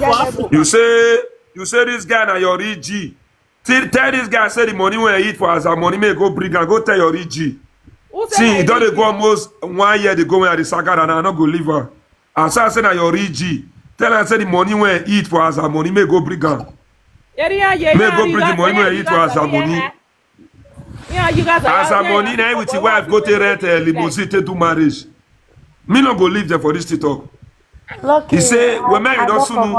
You say this guy na your EG. Tell this guy say the money when I eat for as a money may go bring and go tell your EG. See, it don't go almost 1 year they go when I the saga and I not go leave her. As I say na your EG. Tell her say the money when I eat for as a money may go bring her. May go bring the money when I eat for as a money. As a money now with your wife go to rent a limousine to do marriage. Me not go live there for this to talk. Lucky. He say when man you don't soon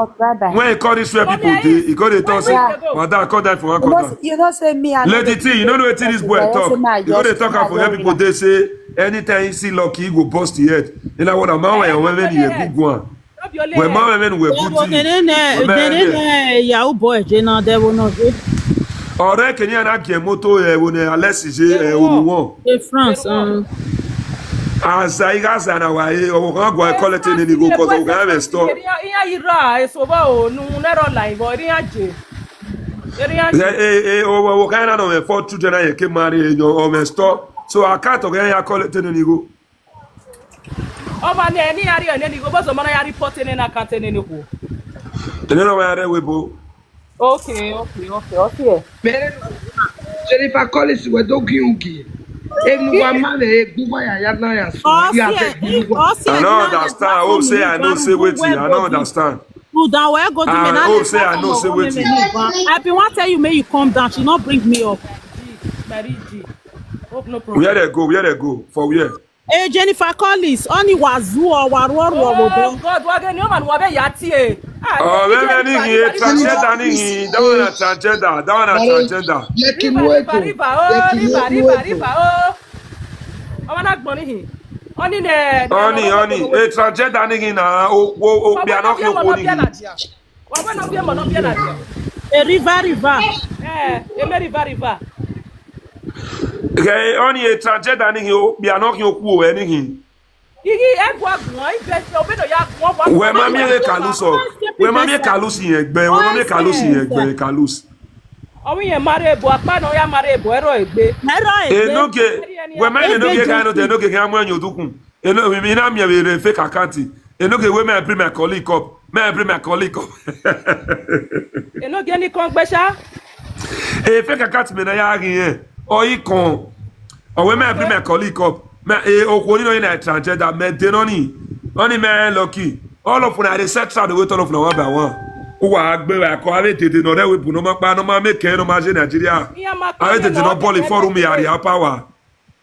when he call this where people dey, he go dey talk say, "Madam, call that for one corner." You don't say me. Lady T, you know what this boy talk. You go dey talk am for where people dey say anytime you see Lucky, he go bust the head. You know what? A man when women he a good one. When man women we good thing. Yahoo boy, Jena, they will not do. Ọ̀rẹ́ Kenya na kie moto wo ne Alexis je onuwo. In France, Asa igaza na wa e o kan go collect ni go cause o can have store. Iya ira eso ba o nu nero line bo ri aje. O kan na no me for children na ye ke marry enyo o me store. So account o kan ya collect ni go. Oba ne ni ari ene ni go bo so mana ya report ni na account ni ko. Tene no wa re webo. Okay. Jennifer Collins we do kiunki. Emu wa male guba ya na ya so. I don't understand. I hope say I know say wetin. I don't understand. Go down where go to me now. I hope say I know say wetin. I been want tell you may you come down. She not bring me up. Hope no problem. Where they go? For where? Hey Jennifer Collins, only wazu or warwar Oh God, wa ge ni o ma nu wa be ya ti e. Oh, let me hear transgender ni. That one transgender. Riba. Ọmọ na gbọ́n nihin. Oni ne. Oni. Transgender ni na o bi anok yo ko ni. Wa bo na bi mo no bi na dia. a river. Eme river. Okay, oni transgender ni o bi anok yo ku o enihin. Igi egwa gbon ibe se obedo ya gbon wa. We mami le kaluso. We mami kalusi yẹn gbe. We mami kalusi yẹn gbe kalus. Omi yẹn mare ebo apa na ya mare ebo ero egbe. Enoke we mami no ge kan no ge kan mo enyo dukun. Eno mi na mi e fake account. Enoke we me bring my colleague up. Eno ge ni kon gbe sha. Fake account me na ya rin yẹn. Oyi kan. O we me bring my colleague up. Me okwo ni no na transgender me de no ni. Oni me Lucky. All of una dey set out the way turn of one by one. O wa gbe wa ko ave tete no re we bu no ma pa no ma make no ma je Nigeria. Ave tete no ball forum mi ari power.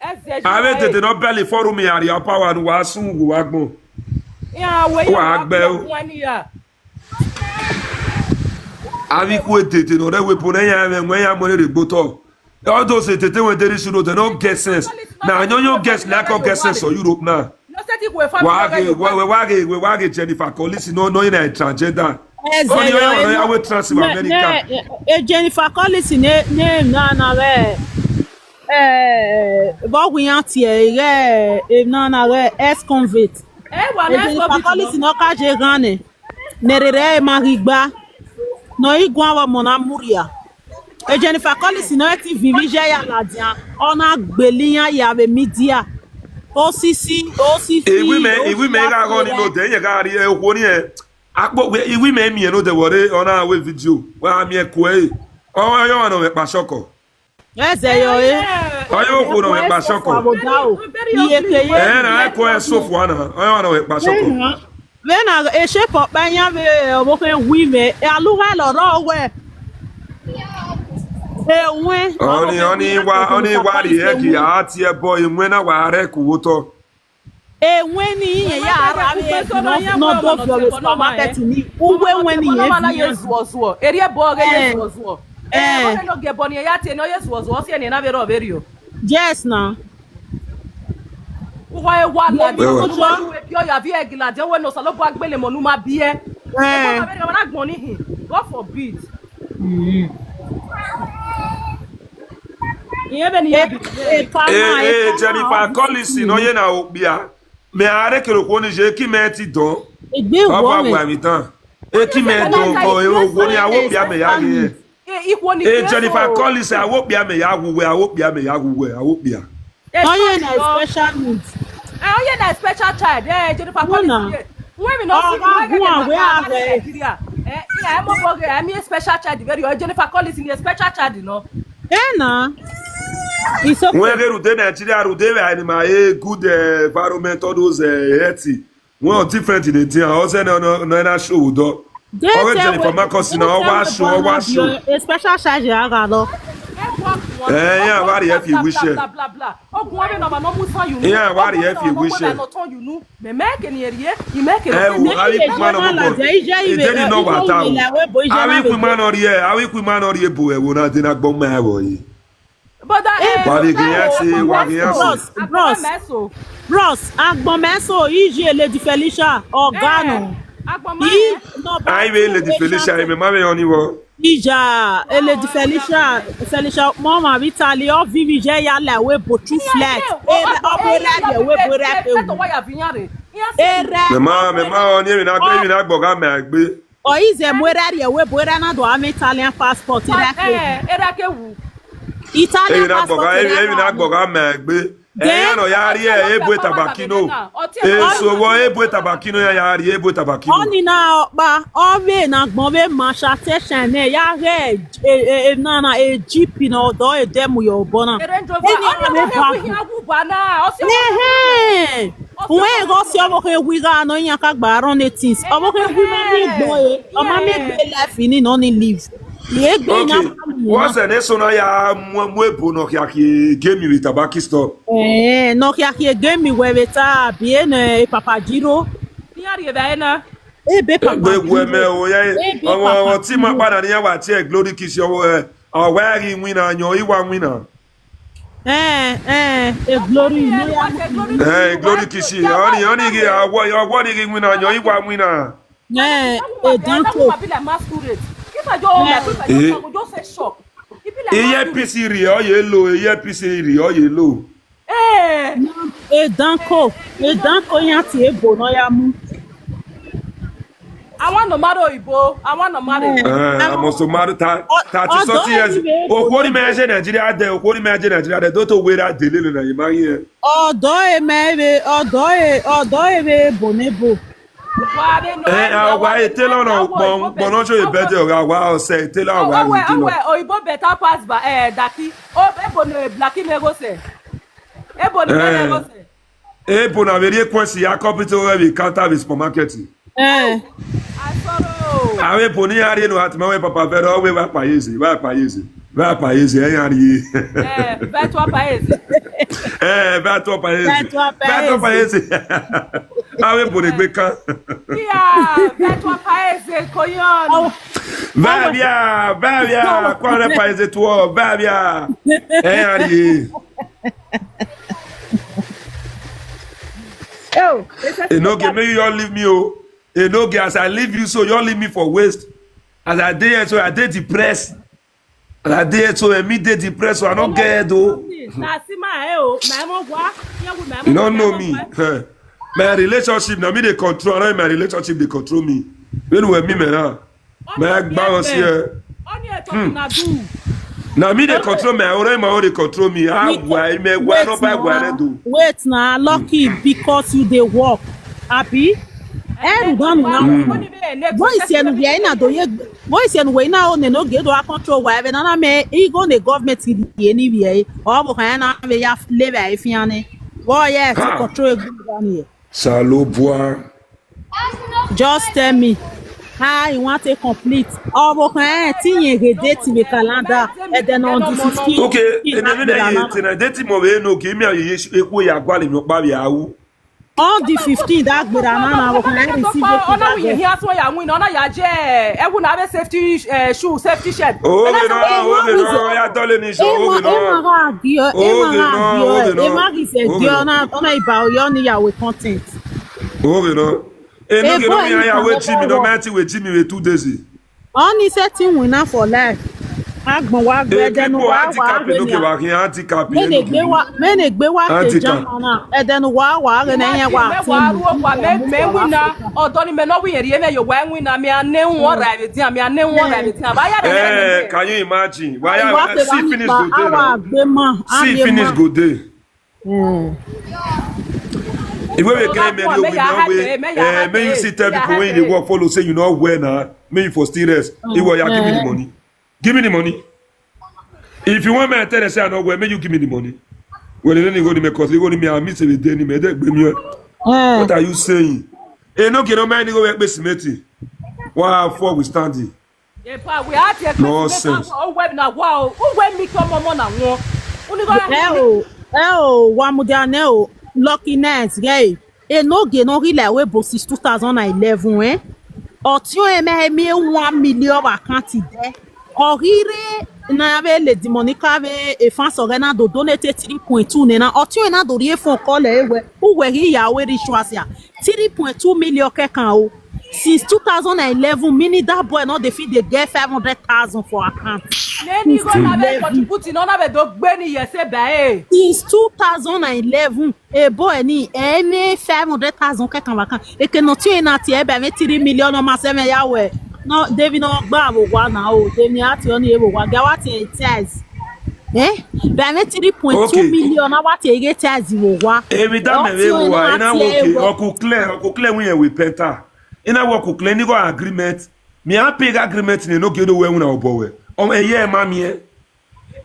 Ave tete no belly forum mi ari power no wa sun go wa gbon. Ya we Wa gbe o. Avi ku tete no re we bu na ya me ya mo re gboto. All those tete we dey should they no get sense. Na nyonyo get lack of get sense for Europe now. Wage Jennifer Collins no in a transgender. Jennifer Collins name na ex convict. Jennifer Collins no ka je gane. Nerere marigba. No igwa wa mona muria. Jennifer Collins no ti vivije ya ladian. Ona gbeliyan ya be media. Osisi. Iwi me ga go ni no de ye ga ri ekwo ni e. Akpo iwi me mi no de wore ona we video. Wa mi eko e. O yo no me pa soko. Eze yo e. O yo ko no me pa soko. Na eko e sofu ana. O yo no me pa soko. Vena e shepo pa yan be obo pe wi me e aluga lo ro we. Oni wa ri e ki ati e boy nwe na wa re ku to. Enwe ni yen ya ara be no go for the supermarket ni. Uwe enwe ni yen. Na Yesu ozo. Eri e bo ge Yesu ozo. Oni no ge boni ya te no Yesu ozo. Se ni na be ro berio. Yes na. Wa e wa la bi o yo ya bi e gila je we no salo bo agbele mo nu ma bi e. Mo ma be na gbon ni hin. God forbid. Jennifer Collins no ye na obia me are kero ko ni je ki me ti don baba gba mi tan ki me don ko owo ni awo bia me ya ye Jennifer Collins awo bia me ya wuwe awo bia oh ye na special needs ye na special child Jennifer Collins when we no see we are Nigeria yeah mo go I mean special child very Jennifer Collins ni special child no na it's okay. When they Nigeria, they my good environment, all those healthy. One different in the thing. Also, no show do. Already Jennifer Marcus, no show. A special charge, I got Yeah, what if you wish it? Blah blah blah. Oh, one no no musa you. Yeah, what if you wish it? No turn you know. Me make any area. You make it. I didn't know what I will man or here. I will man or here, boy. Will not dinner bomb my boy. But that Bros, agbomeso ije Lady Felicia organo. I will Lady Felicia, I remember on you. Ija Lady Felicia mama vitali o vivi je ya le we botu flat. Mama on you na gbe na gboga me agbe. O ize mwera re we bora na do am Italian passport Irake wu. Italian passport. Even na gboga me agbe. No yari ebo tabakino. So wo ebo tabakino yari ebo tabakino. Oni na ba ove na gbonwe masha station e ya he na e jeep na odo e demu yo bona. We go si obo ke wi ga no yan ka gba run things. Obo ke wi ma mi gbo e. O ma me gbe life ni no ni live. What's the next one? I mwepo no kiaki game with tabaki store. No kiaki game with beta bien Papa Giro. Ni ari ebe na. Be Papa. We me o ya. O ti ma pada ni wa ti Glory Kiss yo o wa ri winner yo iwa winner. Glory. Glory Kiss. Oni ge awo ni ge winner yo iwa winner. Danko. Iye PC ri o yellow, iye PC ri o yellow. Danko yan ti ebo no ya mu. I want no matter Ibo. I want no matter. I'm also married 30 years. Okori meje Nigeria de, okori meje Nigeria de. Don't we that delay na imagine. Odo e be bonebo. Why tell on Bonojo a better wow say tell on Ibo better pass by Daki. Oh, Ebon Blacky nego say. Ebon nego say. Ebon a very question ya capital where we counter with supermarket. I sorrow. Awe poni ari no at my papa vero we wa paese. Ayari. Beto paese. Beto paese. Awe poni gbe kan. Yeah, beto paese koyon. Babia, quando paese tuo, babia. Ayari. Oh, Enoge, maybe you all leave me oh. Enoge, as I leave you, so you all leave me for waste. As I did, so I did depressed. As I did, so I did depressed, so I don't get though. You don't know me. My relationship, now me they control. Now my relationship they control me. When we me now, my balance here. Now me they control me. My they control me. Why me? Why not buy? Why do? Wait now, lucky because you they work. Happy? Voice and we na do ye. Voice and we now no get to control. Why we na me? Ego the government anyway. Or we na we have live if you ane. Boy yes, control here. Salobois. Just tell me how you want to complete. Oh, but I think you date me calendar and then on the 15th. Okay, and date mo we no give me a equal ya gwale no ba ya wu. On the 15th that banana we can receive it. Ona we here so ya win ona ya je e wu na be safety shoe safety shirt. Oh no ya dole ni so oh no. Ona iba yo ni ya we content. Oh no. No get no me ya we Jimmy no matter we Jimmy we 2 days. Only setting winner for life. Agbon wa gbe denu wa handicap mene gbe wa ke jamana edenu wa re na yen wa me wina odo ni me no wi eri me yo wa wina me ane won ra be tin me ane won ra be tin ba ya de can you imagine why see finish go there see finish go there if we get me may you see tell people when you work follow say you know where na may you for still rest you will give me the money. Give me the money. If you want me to tell you, say I know where, may you give me the money. Well, then you go to me because you go to me and miss the day. What are you saying? No get no man go work with Simeti. 1 hour 4 we standing. Epa we are here. Nonsense. Oh web na wow. Who when me come on na one. Only Wamudiane, luckiness, gay. E no ge no rile we bo since 2011, eh? Otio eme 1 million account ide. Orire na ave le dimonica ave e fan sorena do donate 3.2 nena. Otio na do rie fon call ewe. Uwe hi ya we rishwasia. 3.2 million kekan o. Since 2011, mini that boy not defeat they get 500,000 for account. Since 2011, a boy ni any 500,000 kekan account. E ke no tue na tie be me 3 million no ma 7 yawe. No David no gba bo wa na o. Demi ati oni e bo wa ga wa tie ties. Eh? Be me 3.2 million na wa tie get ties wo wa. Every time we wa ina wo clear when we penta. Ina wo ku clear ni go agreement. Me a pay agreement ni no gedo we una obowe.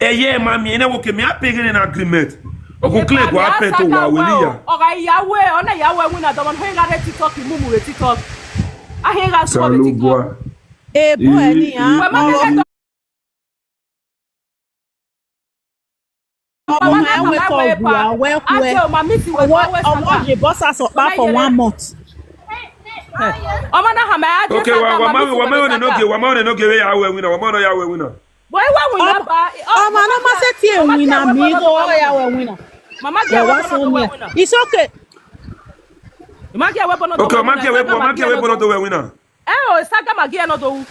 Eye mami ina wo ke me a pay an agreement. Oku clear go apet to wa we ya. Oga yawe ona yawe una do man he ga re TikTok mumu re TikTok. A he ga so re TikTok. E boy ni ah. Je boss us up for 1 month. Okay, wama no give ya we winner. Wama no ya we winner. Boy, wa winner ba. Mama no ma say tie winner mi go ya we winner. Mama get winner. It's okay. Mama get we bono. Okay, mama get we bono to we winner. O saga magi no do.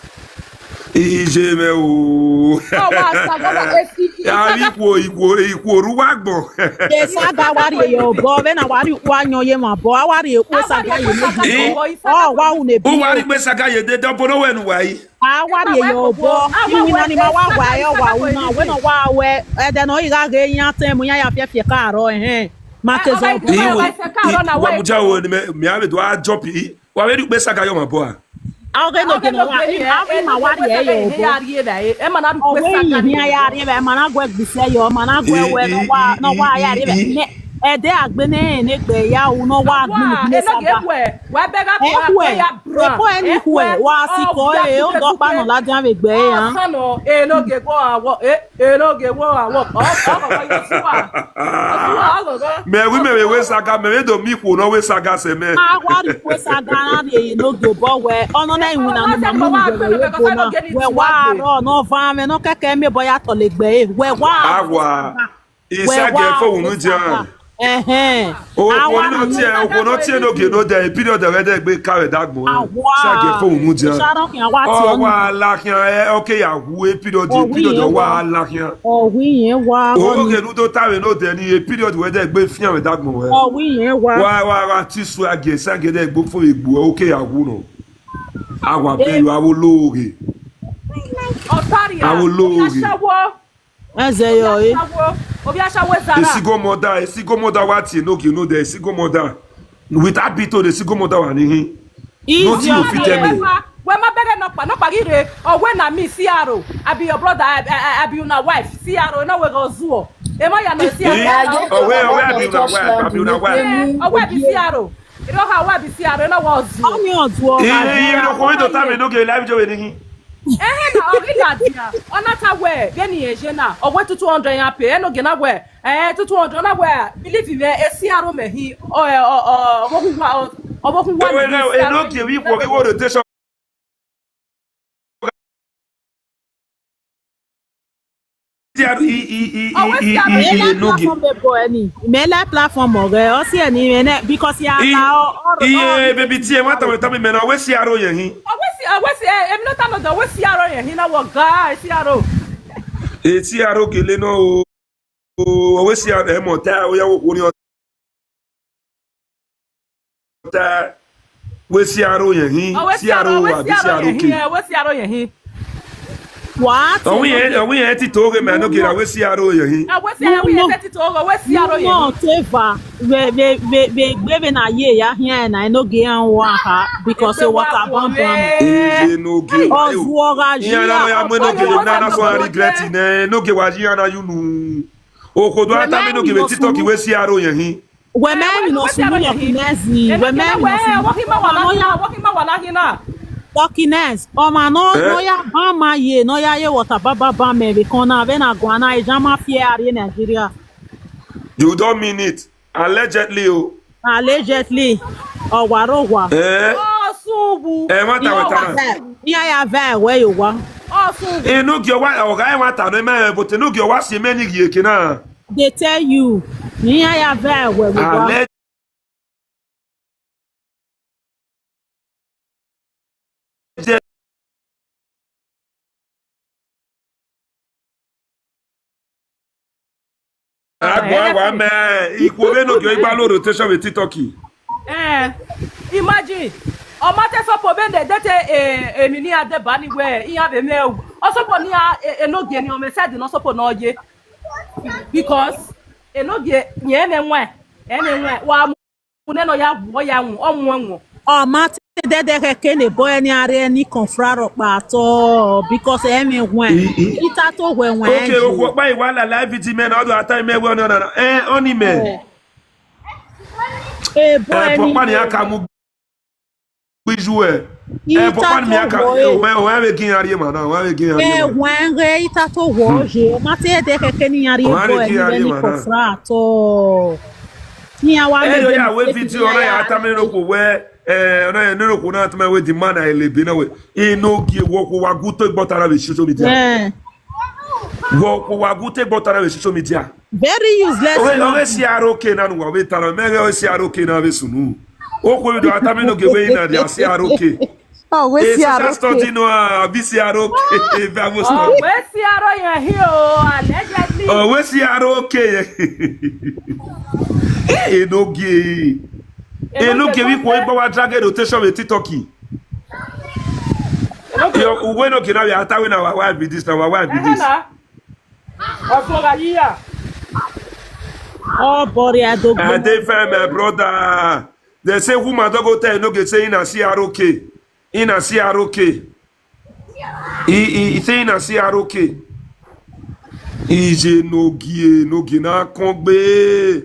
Ije me o. Wa saga wa esi. Ya iko ruwa gbo. Yes, saga wari yo bo be na wari wa yan ye ma bo wari e ko saga ye ni. Oh, wa une bi. O wari pe saga ye de do bono we nu wa yi. Wari yo bo. Iwi na ni ma wa yo wa una we no wa we e de no yi ga ge yan tan mu yan ya fie ka ro ma ke zo. Wa mu ja o ni me ave do a job yi. Wa we du pe saga yo ma bo a. Okay, no, no, no. I'm a worry. I'm not going to I'm not going to say you're man. No, why I they are been in it. They are no one. Where beggar anywhere was he going? Got ban on Latin with Bay. No, no, get what no, get what me we we saga me do mi ko no we saga se me. What we saga no go bo where on na iwu na we wa no van me no keke me boy atole gbe we wa agwa isaga fo unu jan o no tie no ge no dey period de gbe carry dagbo isaga fo unu jan o wa la kian okay ya hu period wa la kian o wi yen wa o ge nu to tawe no de ni period we de gbe fian we dagbo we o wi yen wa ti su age isaga de gbo fo egbo okay ya hu no agwa pe yo awologe Ezeyo obi ashawo zara esigo moda wati no ge no de esigo moda with that bit to the esigo moda wa ni no ti o fit tell me when my beg no pagire or when na me Ciaro I be your brother I be una wife Ciaro no we go zuo e ma ya no Ciaro oh we be una wife oh we be Ciaro you know how we be Ciaro no was zuo oni ozuo you no ko do time no ge live jo we ni na orila dia onata we geni eje na owe 200 ya pe no gena we 200 na we believe we Ciaro mehi obokunwa we no ge we for we rotation Mela platform o si eni me because ya la baby tie wata we tami me na we Ciaro yen hin em no ta no do we Ciaro yen hin na wo guy Ciaro Ciaro kele no o we Ciaro e mo ta o ya wo ni o ta we Ciaro yen hin Ciaro abi Ciaro ki we Ciaro yen hin what we ti toge me no kira we Ciaro yen hin we ti toge we Ciaro yen no teva we gbebe na ye ya here na no ge an wa ha because e water bomb no ge ya mo no ge na so regret no ge wa ji na you nu o ko do ata me no ge we TikTok we Ciaro yen hin we me no so no kinezi we me walking ma wala hina Luckiness. Oh man, no ya bama ye, no ya ye what a baba bame because na vena guana ejama fiari in Nigeria. You don't mean it. Allegedly, oh. Allegedly. Oh warowa. Oh subu. What I Ya ve where you wa. Oh subu. no give what or guy want to know, but no give what see many ye can. They tell you. Ya ve where we wa. Rotation with Titoki. Imagine. O mate so po bende dete emini ade bani we iya be me o so po ni enogie ni o me said no so po no ye because enogie nye me nwa ene wa mu ne no ya bo ya wu o mu anwu Oh mate dede keke ne boy ni are ni confraro pa to because emi wen ita to wen okay o pa iwa la live ti men all the time me we no oni me boy ni pa ni aka mu jouer pourquoi mi aka o ave kin ari ma na o ave kin ari wen re ita to wo je mate de keke ni ari boy ni confrato ni awa me ya we video na ya ta me no ko we na no ko na ta me we di man I le bi na we ino ki wo ko wa guto gbotara be social media wo ko wa guto gbotara be social media very useless o si aroke na no we ta no me o si aroke na be sunu o ko do ata me no ge we na dia si aroke oh we si aroke sto no abi si aroke vamos oh we si aro yan hi o allegedly oh we si aroke enogie we ko igba wa drag rotation with Titoki yo we no kina we ata we na wa wife be this na wa wife be this oh body adogo and they find my brother they say woman don't go tell no get say na see aroke ina see aroke he say na see aroke ije nogie na kon gbe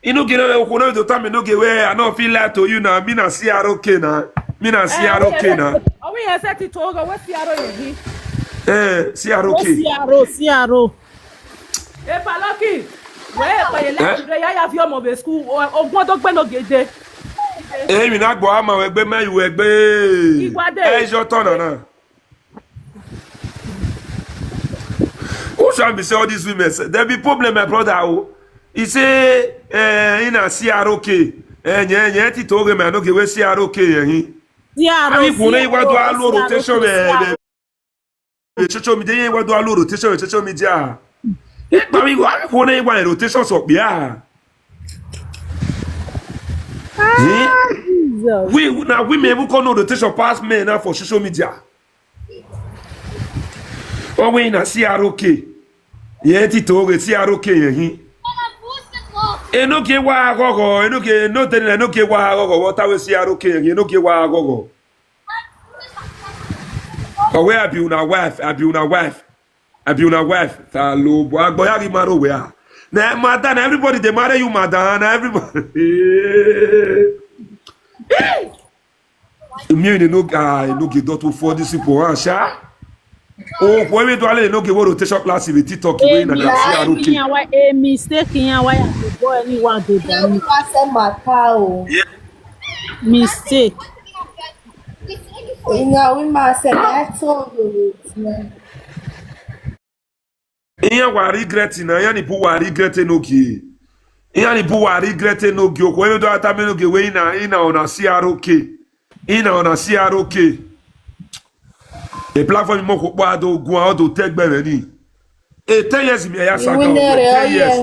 inu gina ko no do time no ge we I no feel like to you na me na see aroke na me na see aroke na o we set it to go we see aro ye see aroke see aro pa lucky we pa ye le ya fi omo be school ogun to gbe no gede mi na gbo ama we gbe me you egbe your turn na who shall be say all these women there be problem my brother oh he say ina see aroke nye ti to ge me no ge we see aroke yin aro ko ne wa do alo rotation be chocho mi de wa do alo rotation chocho mi dia pa mi ko ne wa rotation so bia we now women who call no rotation pass men now for social media o we na see aroke ye ti to ge see aroke yin enoke wa agogo enoke no tell enoke wa agogo what we see aroke enoke wa agogo oh where be una wife ta lo bo agboya ri maro we a na madam everybody dey marry you madam everybody mi no get dot for this people sha o ko we do ale no get rotation class with TikTok we na see aroke a mistake yan wa ya go anyone dey down mistake iya wa regret na ya ni bu wa regret no ki iya ni bu wa regret no ki o ko we do ata me no ge we ina ona see aroke e platform mo ko pa do gun o do tegbe re ni e 10 years mi ya saga 10 years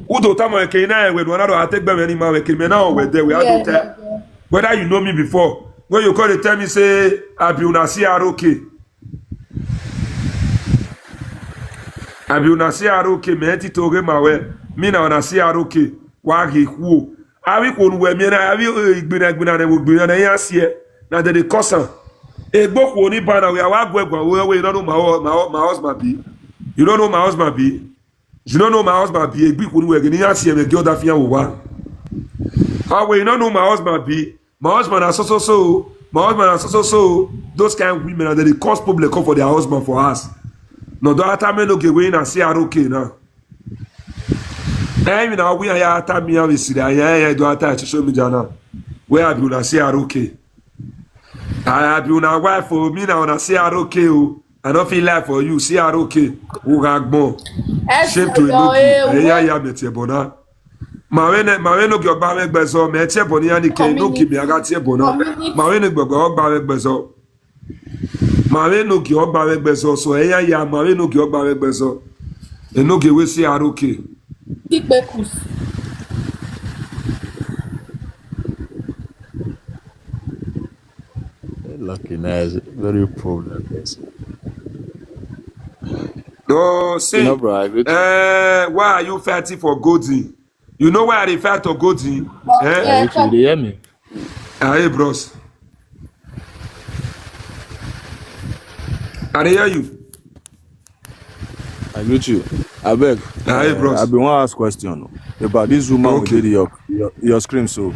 o do ta mo ke ina e we do na do ategbe re ni ma we ke me na o we there we do tell whether you know me before when you call the tell me say abi una see aroke me ti to ge ma we mi na una see aroke wa ge ku abi ko nu we mi na abi igbina na wo gbina na ya sie na de kosan egboku oni bana we awa gwegwa we you don't know my husband be you don't know my husband be egbi ko ni we ni ya sie me ge oda fian wo wa Oh, well, you don't know my husband be. My husband are so. My husband are so. Those kind of women, and they cause problem come for their husband for us. No, don't have me no get away and say okay now. I mean, now we are at me and we see that. Yeah, do attach to show me now. Where have you not say okay? I have you now wife for me now and say okay. I don't feel like for you. See okay. Who got more? Shape to look. Yeah, bet you bona. Mawe no gyo ba me gbezo me tie boni ani ke no ki bi aga tie bona. Mawe no gbo ba me gbezo. Mawe no gyo ba me gbezo so eya ya mawe no gyo ba me gbezo. E no ge we see okay. Tikbekus. Lucky nice, very problem. No, say, No, bro, I agree. why are you fighting for Goldie? You know why they fight for Goldie? I agree. You hear me? Hey, bros. I hear you. I agree with you. I beg. Hey, bros. I've been one ask question about this woman Okay. who did your scream. So,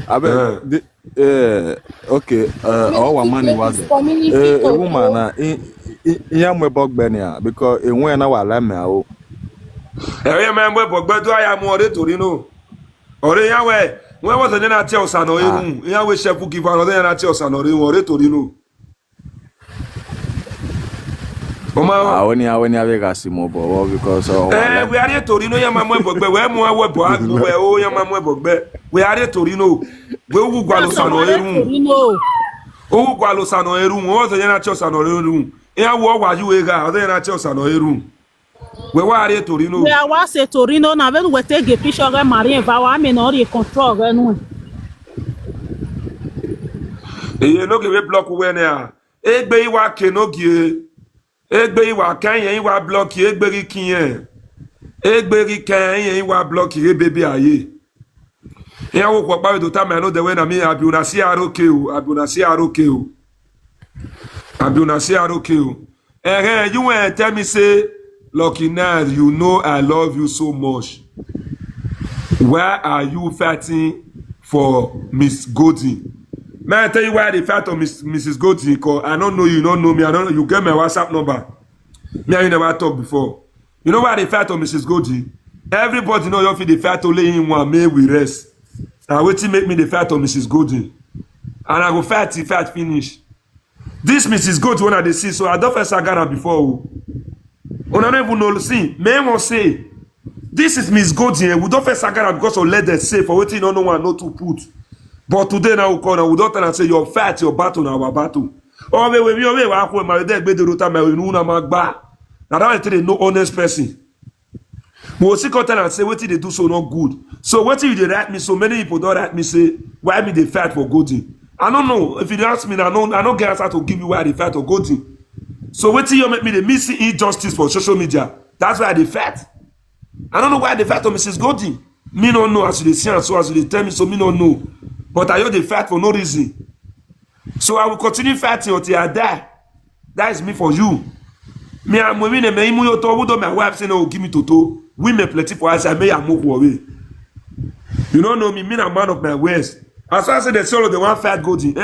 I beg. Okay. Our money was there. A woman, young bug benia because it went our lamb. Hey, man, but do I am more to Reno? Or Yahweh, where was the Natal San or Yahweh Chef who give another Natal San or to Reno? When you have a Simo because we are here to Reno, Yamma, but where more were bought, where oh, Yamma, we are here to Reno. We will go San or oh, Gualo San or room, or the Natal San or room. Yeah, what was you a guy, other Natal San or room? We are here to Reno. We are se Torino na venu we take a picture of Marie va wa me no control no. E no give block we na. Egbe iwa ke no gie. Egbe iwa kan yen iwa block egbe ri kiyen. Egbe ri kan yen iwa block e baby aye. E wo ko pa do time no the way na me abi una si aroke o, abi una si aroke o. Abi una si aroke o. You want tell me say Lucky now, you know I love you so much. Why are you fighting for Miss Goldie? May I tell you why they fight on Mrs. Goldie? Because I don't know you, don't know me. I don't know you. Get my WhatsApp number. Me and you never talked before. You know why they fight on Mrs. Goldie? Everybody know you feel they fight only in one may we rest. Now wait till make me the fight on Mrs. Goldie, and I go fight till fight finish. This Mrs. Goldie one I they see, so I don't first saga before. On don't even know. See, men will say, this is Miss Goldie. We don't first saga because of let them say for waiting no one not to put. But today now we call and we don't tell and say your fight, your battle, now our battle. Oh, we my dead be the rota my una magba. Now that they no honest person. We will see content and say what they do so not good. So what if they write me? So many people don't write me say why me they fight for Goldie. I don't know. If you ask me, I don't get answer to give you why they fight for Goldie. So wait till you make me the missing injustice for social media. That's why they fight. I don't know why they fight on Mrs. Goldie. Me don't know as they see and so as they tell me, so me don't know. But I know they fight for no reason. So I will continue fighting until I die. That is me for you. Me I'm women me imu yo to wodo my wife say no give me toto. Women plenty for us I may am move away. You don't know me, me a man of my words. As far as the solo the one fight Goldie,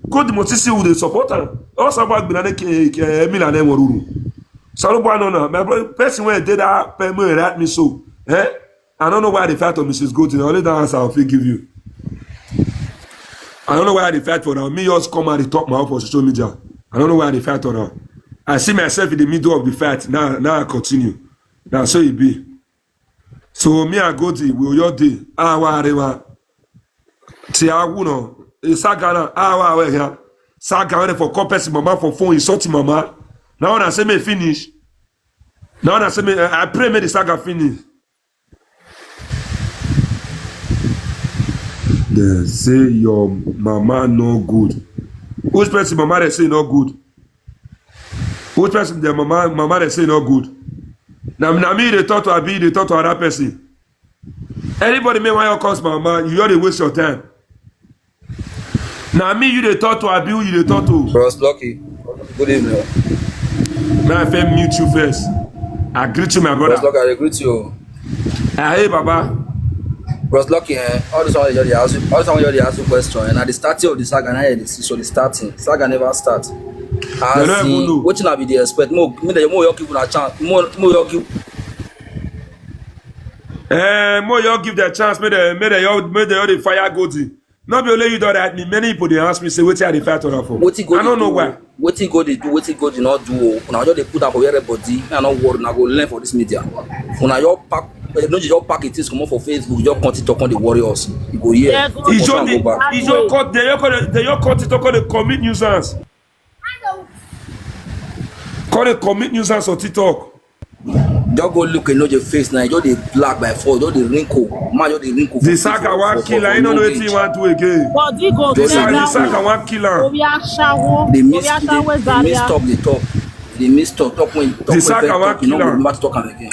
Goldie must see who they support her. Also about Binane Emila name Oruru. So no. My person when did that pay me at me so. I don't know why they fight on Mrs. Goldie. The only answer I'll give you. I don't know why they fight for her. Me just come and they talk my own for social media. I don't know why they fight on her. I see myself in the middle of the fight. Now I continue. Now so it be. So me and Goldie will your day. Whatever. See how no. Sagana. We here. Sagana for compensate mama for phone. Insulting mama. Now when I say me finish. Now when I say me, I pray me the saga finish. They say your mama no good. Which person mama they say no good? Which person their mama they say no good? Now me they talk to Abi, they talk to another person. Anybody may want to cause mama, you already waste your time. Now me you they talk to Abi, you they talk to. Bros Lucky. Good evening. May I first mute you first. I greet you, my brother. Bros Lucky, I greet you. Hey, Baba. Bros lucky, all this one you ask you question, and at the starting of the saga, now the starting. Saga never start. They don't even know. What you be the expect? More you give a chance. More you give. More you give the chance. May the fire go to. Not be only you don't write me. Many people they ask me say what are the fire turn for? I don't know why. What he go they do? What he go do not do? Now just they put up for everybody. I not worry. Now go learn for this media. Now you pack. No, you just pack it is come up for Facebook. You just continue talk on the warriors. You go here. It's just cut. They just cut it talk on the commit nuisance. Call it commit nuisance on TikTok. Just go look and know your face now. Just the black by four. Just the wrinkle. Man, just the wrinkle. The saga one killer. You don't know what you want to again. The saga one killer. They missed up the top. They missed up talk when the saga one killer. You know talk again.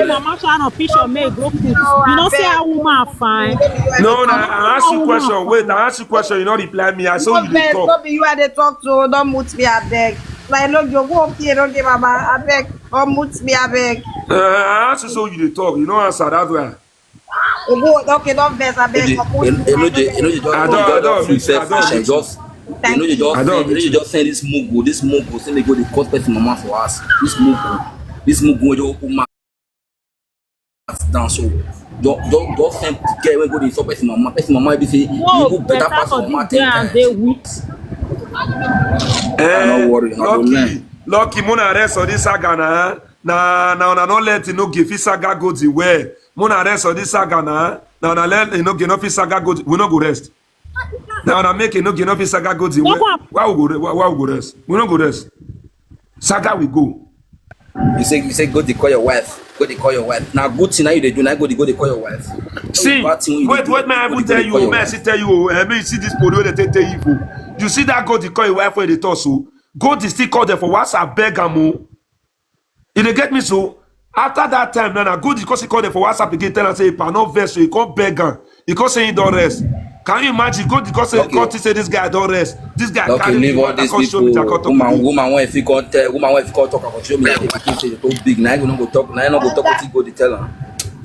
Mama trying to picture me go put. You know say a woman fine. No, I ask you question. Wait, I ask you question. You not reply me. I saw you dey talk. Don't be you are the talk to. Don't mute me, I beg. Like no, you go up here. Don't give mama, I beg. Don't mute me, I beg. I ask you so you dey talk. You know answer that way. Okay, don't vex, I beg. You just send this mugu. Send they go the cost person mama for us. This mugu you open my down so. Don't send get when go the stop person mama. Person mama be say you go better pass mama 10 times. Don't worry, Lucky, mona rest on this saga na no let you know give saga go the way. Mona rest on this saga na let you know give no saga go. We no go rest. Now na make you know give no saga go the way. Why we go rest? We no go rest. Saga we go. You say go to call your wife. Go to call your wife. Now good thing now you they do now go to call your wife. See, wait, may I even tell you? May I tell you? May you see this photo they tell you? You see that go to call your wife where they talk so? Go to still call them for WhatsApp beg am. If they get me so, after that time, now go because he call them for WhatsApp again, tell and say, "Pa no vex, so he can't beg am. He can't say he don't rest." Can you imagine? Go because he can't say this guy don't rest. This guy can't leave all these people. Woman, when if you can't tell, woman, when if you can't talk about show me like the say you too big. Now you no go talk. Now you no go talk. What you go to tell her?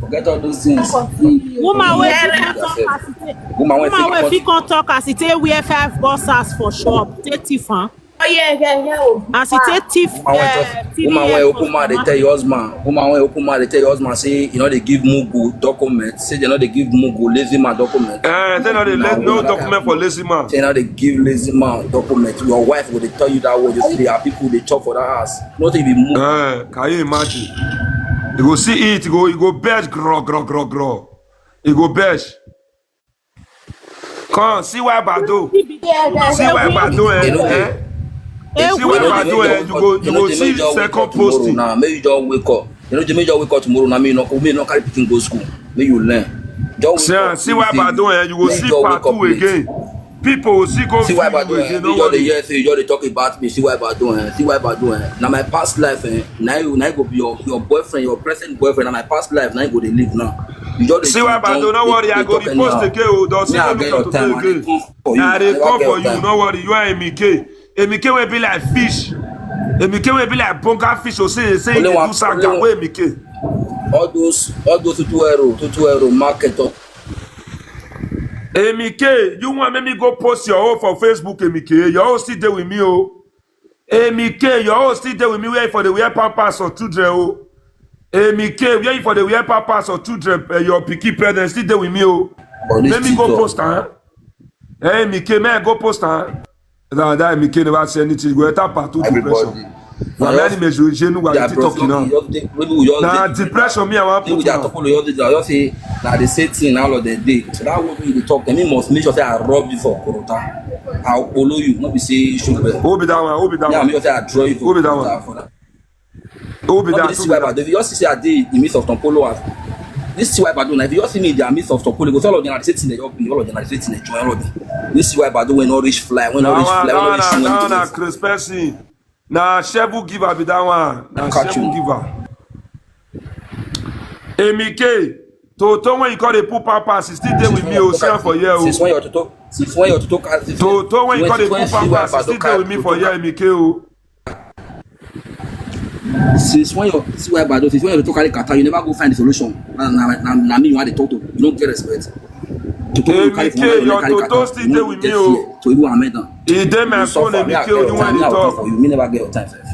Forget all those things. Woman, when if you can't talk as it we have 5 bosses for shop. Take Tiffan. Oh yeah. As it take Tiff. Woman, when open mouth, they tell your husband. Woman, when open mouth, they tell your husband say, you know, they give Mugu documents. Say they know they give Mugu lazy man document. They know they let no document for lazy man. Say now they give lazy man document. Your wife will they tell you that word. You see, there are people they chop for that house. Not even Mugu. Can you imagine? You go see it. You go bash grow. You go bash. Come see why Bado. See why Bado see what I do, you go see second posting. Now, maybe you just wake up. You know, you just wake up tomorrow. Now, me no carry picking go school. Maybe you learn. See what I do, you go see part 2 again. People will see go see what I do. You just talk about me. See what I do. See what I do. Now my past life, now you go be your boyfriend, your present boyfriend. Now my past life, now you go they live now. See what I do. No worry, I go repost again. Don't see what look at again. Now they come for you. No worry, you are MK. Emike will be like fish. Emike will be like bunker fish. Or say they do saga. Where Emike? All those 2 euro market up. Emike, you want me go post your own for Facebook? Emike, your own still there with me, oh. Emike, your own still there with me. Wait for the wear pampers or children, oh. Emike, wait for the wear pampers or children. Your picky parents still there with me, oh. Let me go post, huh? Hey, Emike, may I go post, huh? That Emike never say anything. Go enter part 2 depression. Now many measures you know what you talking now. Now depression me I want put now. I say now the same thing all of the day. So that what we talk. Me must make sure say I rob you for Korota. I'll follow you. Not be say sugar. Who be that one? Yeah, me say I draw you for. Who be that one? Who be that? This is why if you just see a day in midst of Tompolo. This is why I do now. If you just see me in the midst of Tompolo, because all of them are the same thing. All of them are the same thing. Enjoy all of them. This is why I do when no reach fly. When no reach fly. No, Chris Percy. Nah, Shebu giver be that one. Nah, Shebu giver. Emike, Toto when you call the poop papas, he's still there with me. Ocean for year. Since when you talk, Toto when you call the poop papas, he's still there with me for year. Emike. Since when you see why bad, since when you talk about Qatar, you never go find the solution. Na me you want to talk to. You don't get respect. To talk to California, you carry Qatar. You don't get fear. To even amend them. He dey my phone and Mike you want to talk. You never get your time first.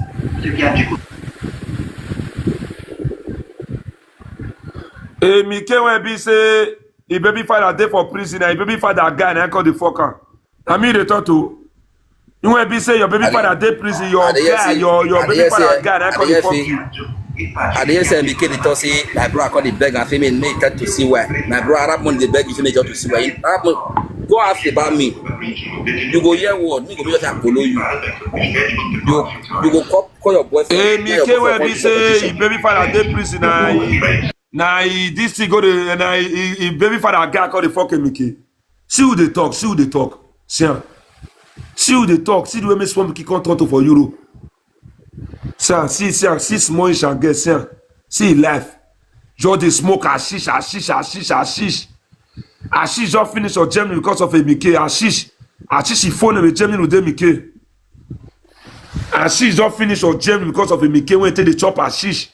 Mike when be say he baby father dey for prison and he baby father guy and I call the fucker. I mean they talk to. You when be say your baby father dey prison, your guy, your baby father guy and I call the fuck you. At the end, Mike they talk say my bro I call the beg and say me try to see why. My bro Arab money the beg if me just to see why. Arab money go ask about me. You go hear word, me go be just follow you. You go call your boyfriend. Mike when be say he baby father dey prison and now this thing go to and he baby father guy call the fucking Mickey. See who they talk, see who they talk. See who they talk, see the way me swam Mickey can't talk to for Euro. See small shall get see life. Just they smoke hashish. Hashish just finish on Germany because of a Mickey. Hashish he phone with Germany with them Mickey. Hashish just finish on Germany because of a Mickey when they chop hashish.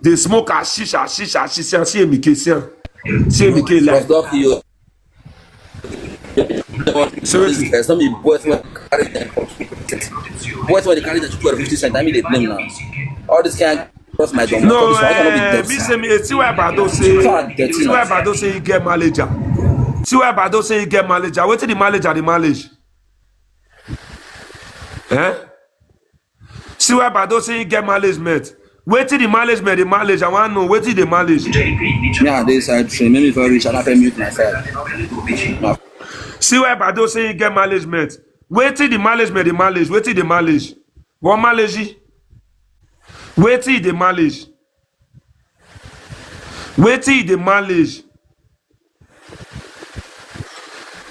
They smoke hashish. See a Mickey, see a Mickey life. Seriously, there's some boys when carry them. Boys when they carry them to 50 cents. I mean they blame now. All this can't cross my dome. No, me see why Bado say he get manager. See why Bado say he get manager. Wait till the manager. See why Bado say he get management. Wait till the manage. I want to know wait till the manage. Yeah, this side train. Maybe for rich, I have to mute myself. See why Bado say he get management. Wait till the manage. Wait till the manage. What manage? Wait till the manage. Wait till the manage.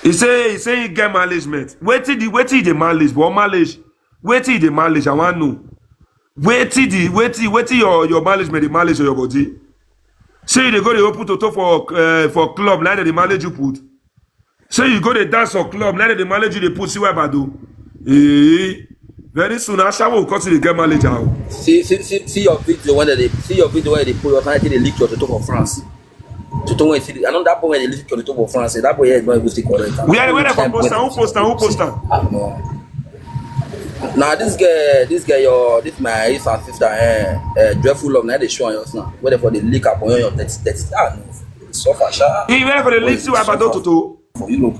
He say he get management. Wait till the manage. What manage? Wait till the manage. I want to know. Wait till your management, the manage your body. Say you go to open toto for club, like the manage you put. Say you go to dance for club, like the manage you they put. See what I do. Very soon, Asha will come to the game manager. See your video when they put your time they leak your toto for France. Toto when see, I know that boy when they leak your toto for France. That boy is going to stick correct. We are where Who poster? Now this my sister dreadful love. Now they show on yours now. Whatever they leak up on your that's no. So far, he went for the leak. See what I do to. For you know,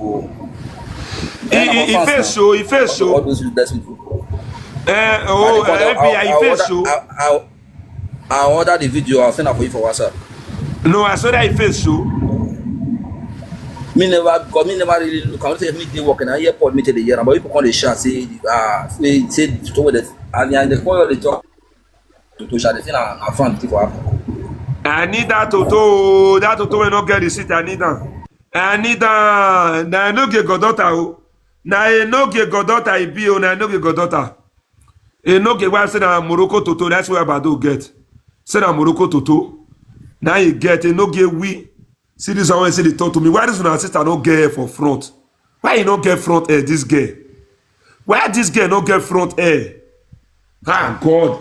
he face show. All those that's people. FBI, he face show. I ordered the video. I'll send it for you for WhatsApp. No, I saw that he face show. Me never really look. I want to say me dey work in an airport. Me take the year, but people call the shot say to with it, and they call the job to shot. They say na front for happen. I need that Toto. That Toto will not get the seat. I need that. Na no get godota. Na no get godota. I be na no get godota. No get why say na Morocco Toto. That's where Bado get. Say na Morocco Toto. Now you get no get we. See this one say they talk to me. Why does my sister not get hair for front? Why you not get front hair, this girl? Why this girl not get front hair? Ah God.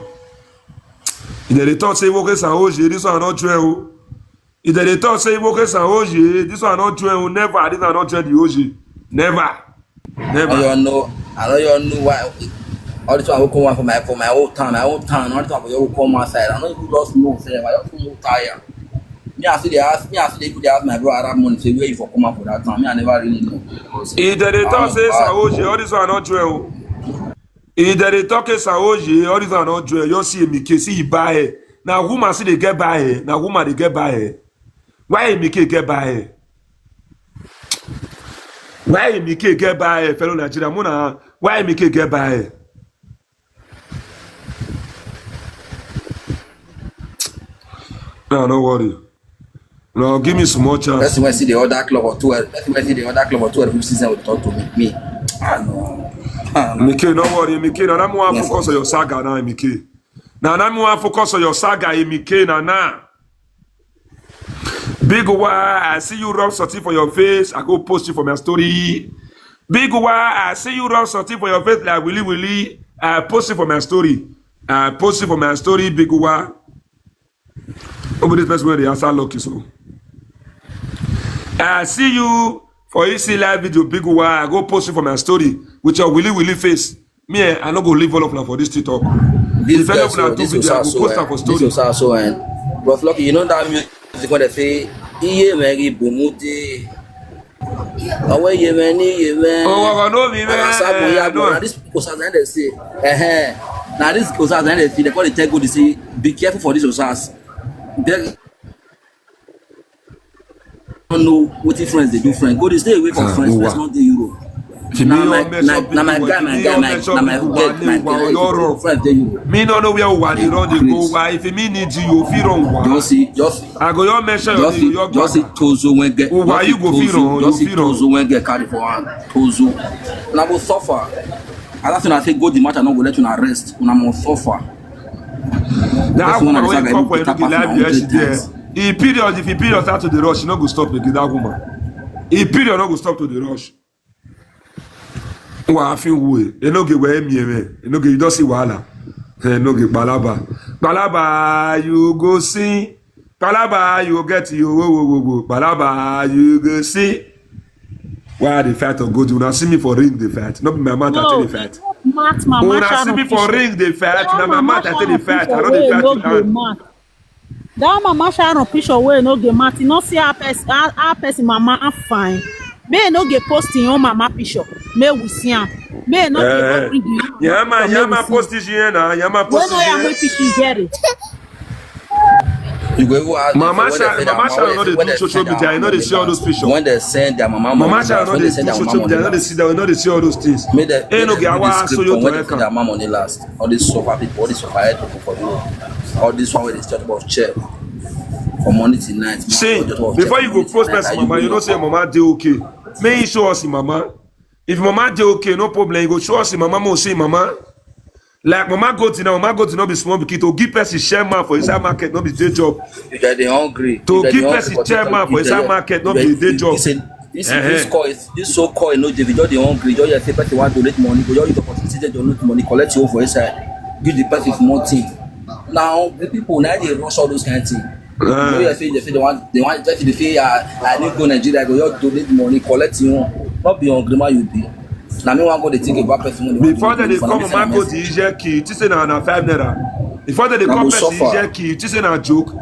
If they talk say woke san oje, this one not true. If they talk say woke san oje, this one not true. Never, this one not true the oje. Never. I don't know why. All this one will come for my old town. My old town. All this one will come outside. I know you just know. Say I just know tired. Me after they ask my bro Arab money say where you for come up for that time. Me I never really know. If they talk say Saoje, all this one not true. If they talk say Saoje, all this one not true. You see Mike, see he buy it. Now woman see they get buy it. Now woman they get buy it. Why Mike get buy it? Why Mike get buy it, fellow Nigeria? Muna, why Mike get buy it? No, don't worry. No, give me some more chance. That's when I see the other club or two. That's when I see the other club or two. Every season will talk to me. No. Mike, don't worry, Mike. Now I'm going to focus on your saga now, Mike. Now I'm going to focus on your saga, Mike. Now. Big why I see you rub something for your face. I go post you for my story. Big why I see you rub something for your face like Willy. I post it for my story. I posted for my story, big wa. Over this person where they answer lucky so. I see you for EC live video, big wa. I go posting for my story with your willy face. Me, I not go leave all of them for this TikTok. This If any of them do video, I go post them for story. This was also but lucky, you know that music when they say, "Iye meri bumuti." Away Yemeni, Oh, no, me, Now this because as they say, now this because as they say, they call it tell good. They say, be careful for this osas. They don't know what the friends they do. Friends, go to stay away from friends. Let's not do Euro. Now my friends they Euro. Me no know where one they run they go. Why if me need you, feel wrong. Just I go your mention your just Tozo when get. Why you go feel wrong? Just Tozo when get carried for hand. Tozo. Now go suffer. And that's when I say go the match and not go let you rest. When I'm on suffer. That woman when come for the live yesterday. If period start to the rush, you no go stop again. That woman. If period no go stop to the rush. Wa fin wo e no ge we mi e no ge you don see wahala e no ge balaba you go see balaba you go get you wo balaba you go see why the fight of good una see me for ring the fight no be my mouth tell the fight una see me for ring the fight na my mouth tell the fight I no the fight that mama Sharon picture wey no get mat no see her person mama am fine. May no get posting your mama picture. May we see am. May no get bring you. Yama post this here na. Yama post this here. When picture get it. You go ask Mama Sharon no dey do social media. I know they see all those pictures. When they send their mama. Mama Sharon no dey do social media. I know they see that. I know they see all those things. Hey, no get awa so you to their mama money last. All this suffer people, all this suffer people for you. All this one where they start about chair. From morning till night. See, before you go post person mama, you know say mama dey okay. May you show us mama. If mama dey okay, no problem. You go show us mama, mo say mama. Like mama go to not be small because to give person share man for inside market, not be day job. You get the hungry. To give person share man for inside market, not be day job. This so called no David, you're the hungry, you're the person want to donate money, but you're the opportunity to donate money, collect you for inside, give the person more thing. Now the people now they rush all those kind of things. You know, they say they want just they say I need go Nigeria, go you donate money, collect you, not be hungry man you be. Now me want go they think about person money. Before they come man go to Israel key, you say na 5 naira. Before they come person Israel key, you say na joke.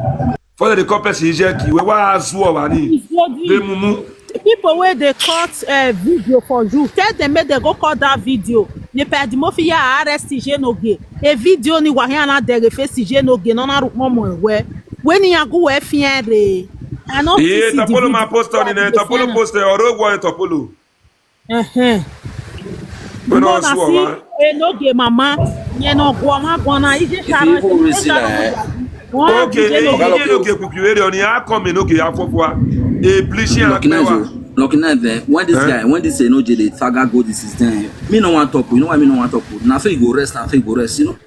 Before they come person Israel key, we wa azu wani. They mumu. People where they cut video for you, tell them make they go cut that video. Ne perde mo fi ya arrest Jenoge. E video ni wa na de reface Jenoge no na momo we. When you go we fiere. I know see Topolo ma post on in Topolo post oro go Topolo. We no see Jenoge mama, ye no go ma bona ije sharo. Okay, Jenoge kukuere oni a come no ge afofo e bleaching akpewa. Looking at them, when this guy, when this no the saga go this is then. Me no want talk, you know why me no want talk. Now so you go rest, you know.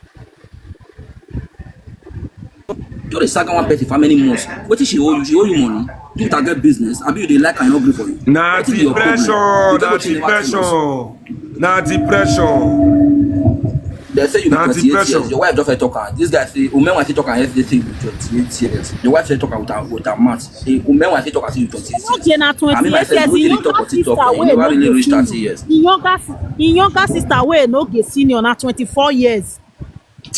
You the saga one person for many months. What is she owe you? She owe you money. You target business. I be you they like and not agree for you. Nah depression. They say you be 28 years. Your wife just talk. This guy say, "Women want to talk and everything with 28 years." Your wife say talk with her mouth. Women want to talk and you 28 years. Okay, na 28 years. In younger sister way no really reach 30 years. In younger sister way no get senior na 24 years.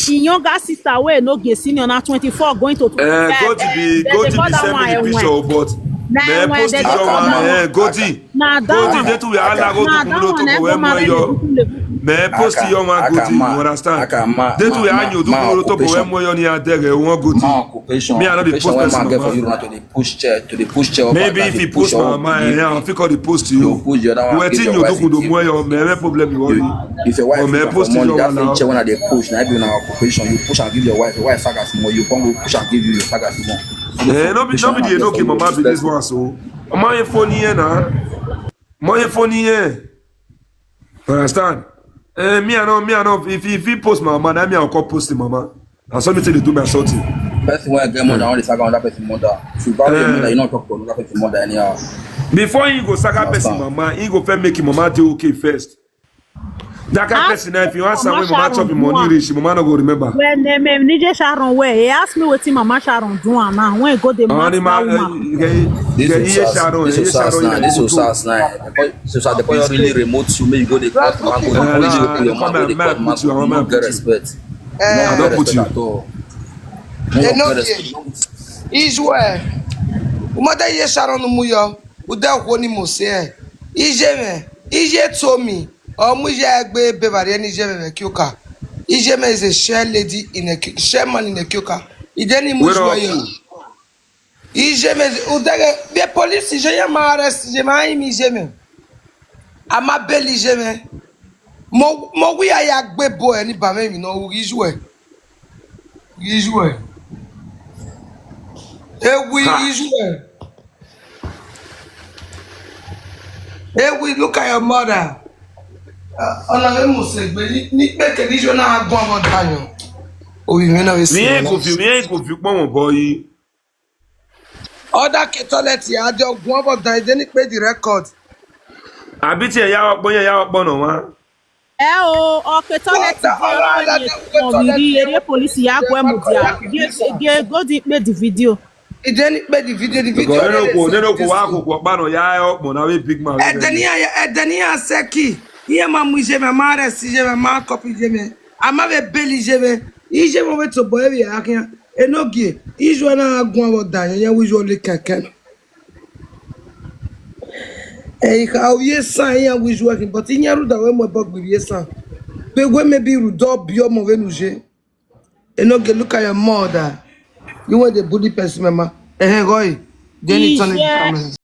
In younger sister way no get senior na 24 going to 25. Go to be send me the picture, but me post it on go to they to we alla go to go mo yo. Me post your man go to you understand. They to we anyo do go to go mo yo ni adere won go to. Me I no be post person for you not to the push chair. Maybe if you post my man, I fit call the post to you. We think you do go mo yo, me problem you worry. If your wife post your man chair when they push, na be na occupation, you push and give your wife saga small, you come go push and give you your saga small. No be the no keep mama be this one so. Mama phone here na. My phone here. Understand? Me I know if he post my mama, me I call post the mama. And so me tell you do my sorting. Person when I get mother, only saga on that person mother. If you value your mother, you not talk to another person mother anyhow. Before you go saga person mama, you go first make your mama do okay first. That kind of person, if you answer when Mama Mama chop Sharon money do reach, Mama no go remember. when Nije Sharon where he asked me what Mama Sharon do now when he go the Only master man, woman. This was Sharon, Sharon. This was Sharon. This was Sharon. Because they call you really remote. You may go the court, man. Go the court, man. Go the court, man. You don't get respect. I don't put you. At all. Ijwe. Umada ye Sharon muyo. Uda kwoni mose. Ije told me. Muje agbe bevari ni je me kyoka. Ijeme is a share lady in a share man in a kyoka. Ideni mujwe yo. Ijeme udaga the police je ma arrest je ma imi jeme. Ama beli jeme. Mo wi aya gbe bo eni ba me mi no ijwe. Ijwe. Ewi, look at your mother. Ọ̀nà mo se gbe ní pé kedi na agbon abo danyo. O wi me na we se. Mi e ko fi pon won boy. Other toilet ya de ogun abo dan de ni pe the record. Abi ti e ya opon no wa. O ke toilet di ere police ya gwe mu dia. Go di pe the video. Ideni pe the video Neno ko wa ko pa no ya opon na we big man. Edeni ya seki. Iye ma mu je me ma rest je me ma copy je me. Ama be beli je me. Ije mo we to boy we akin. Enogie. Ijo na agun abo dan yan we jo le keke. Ka oye san yan we jo akin but yan ru da we mo bog bi san. Pe we me bi ru do bi o mo we nu je. Enogie look at your mother. You want the bully person mama. Goy. Then it's on the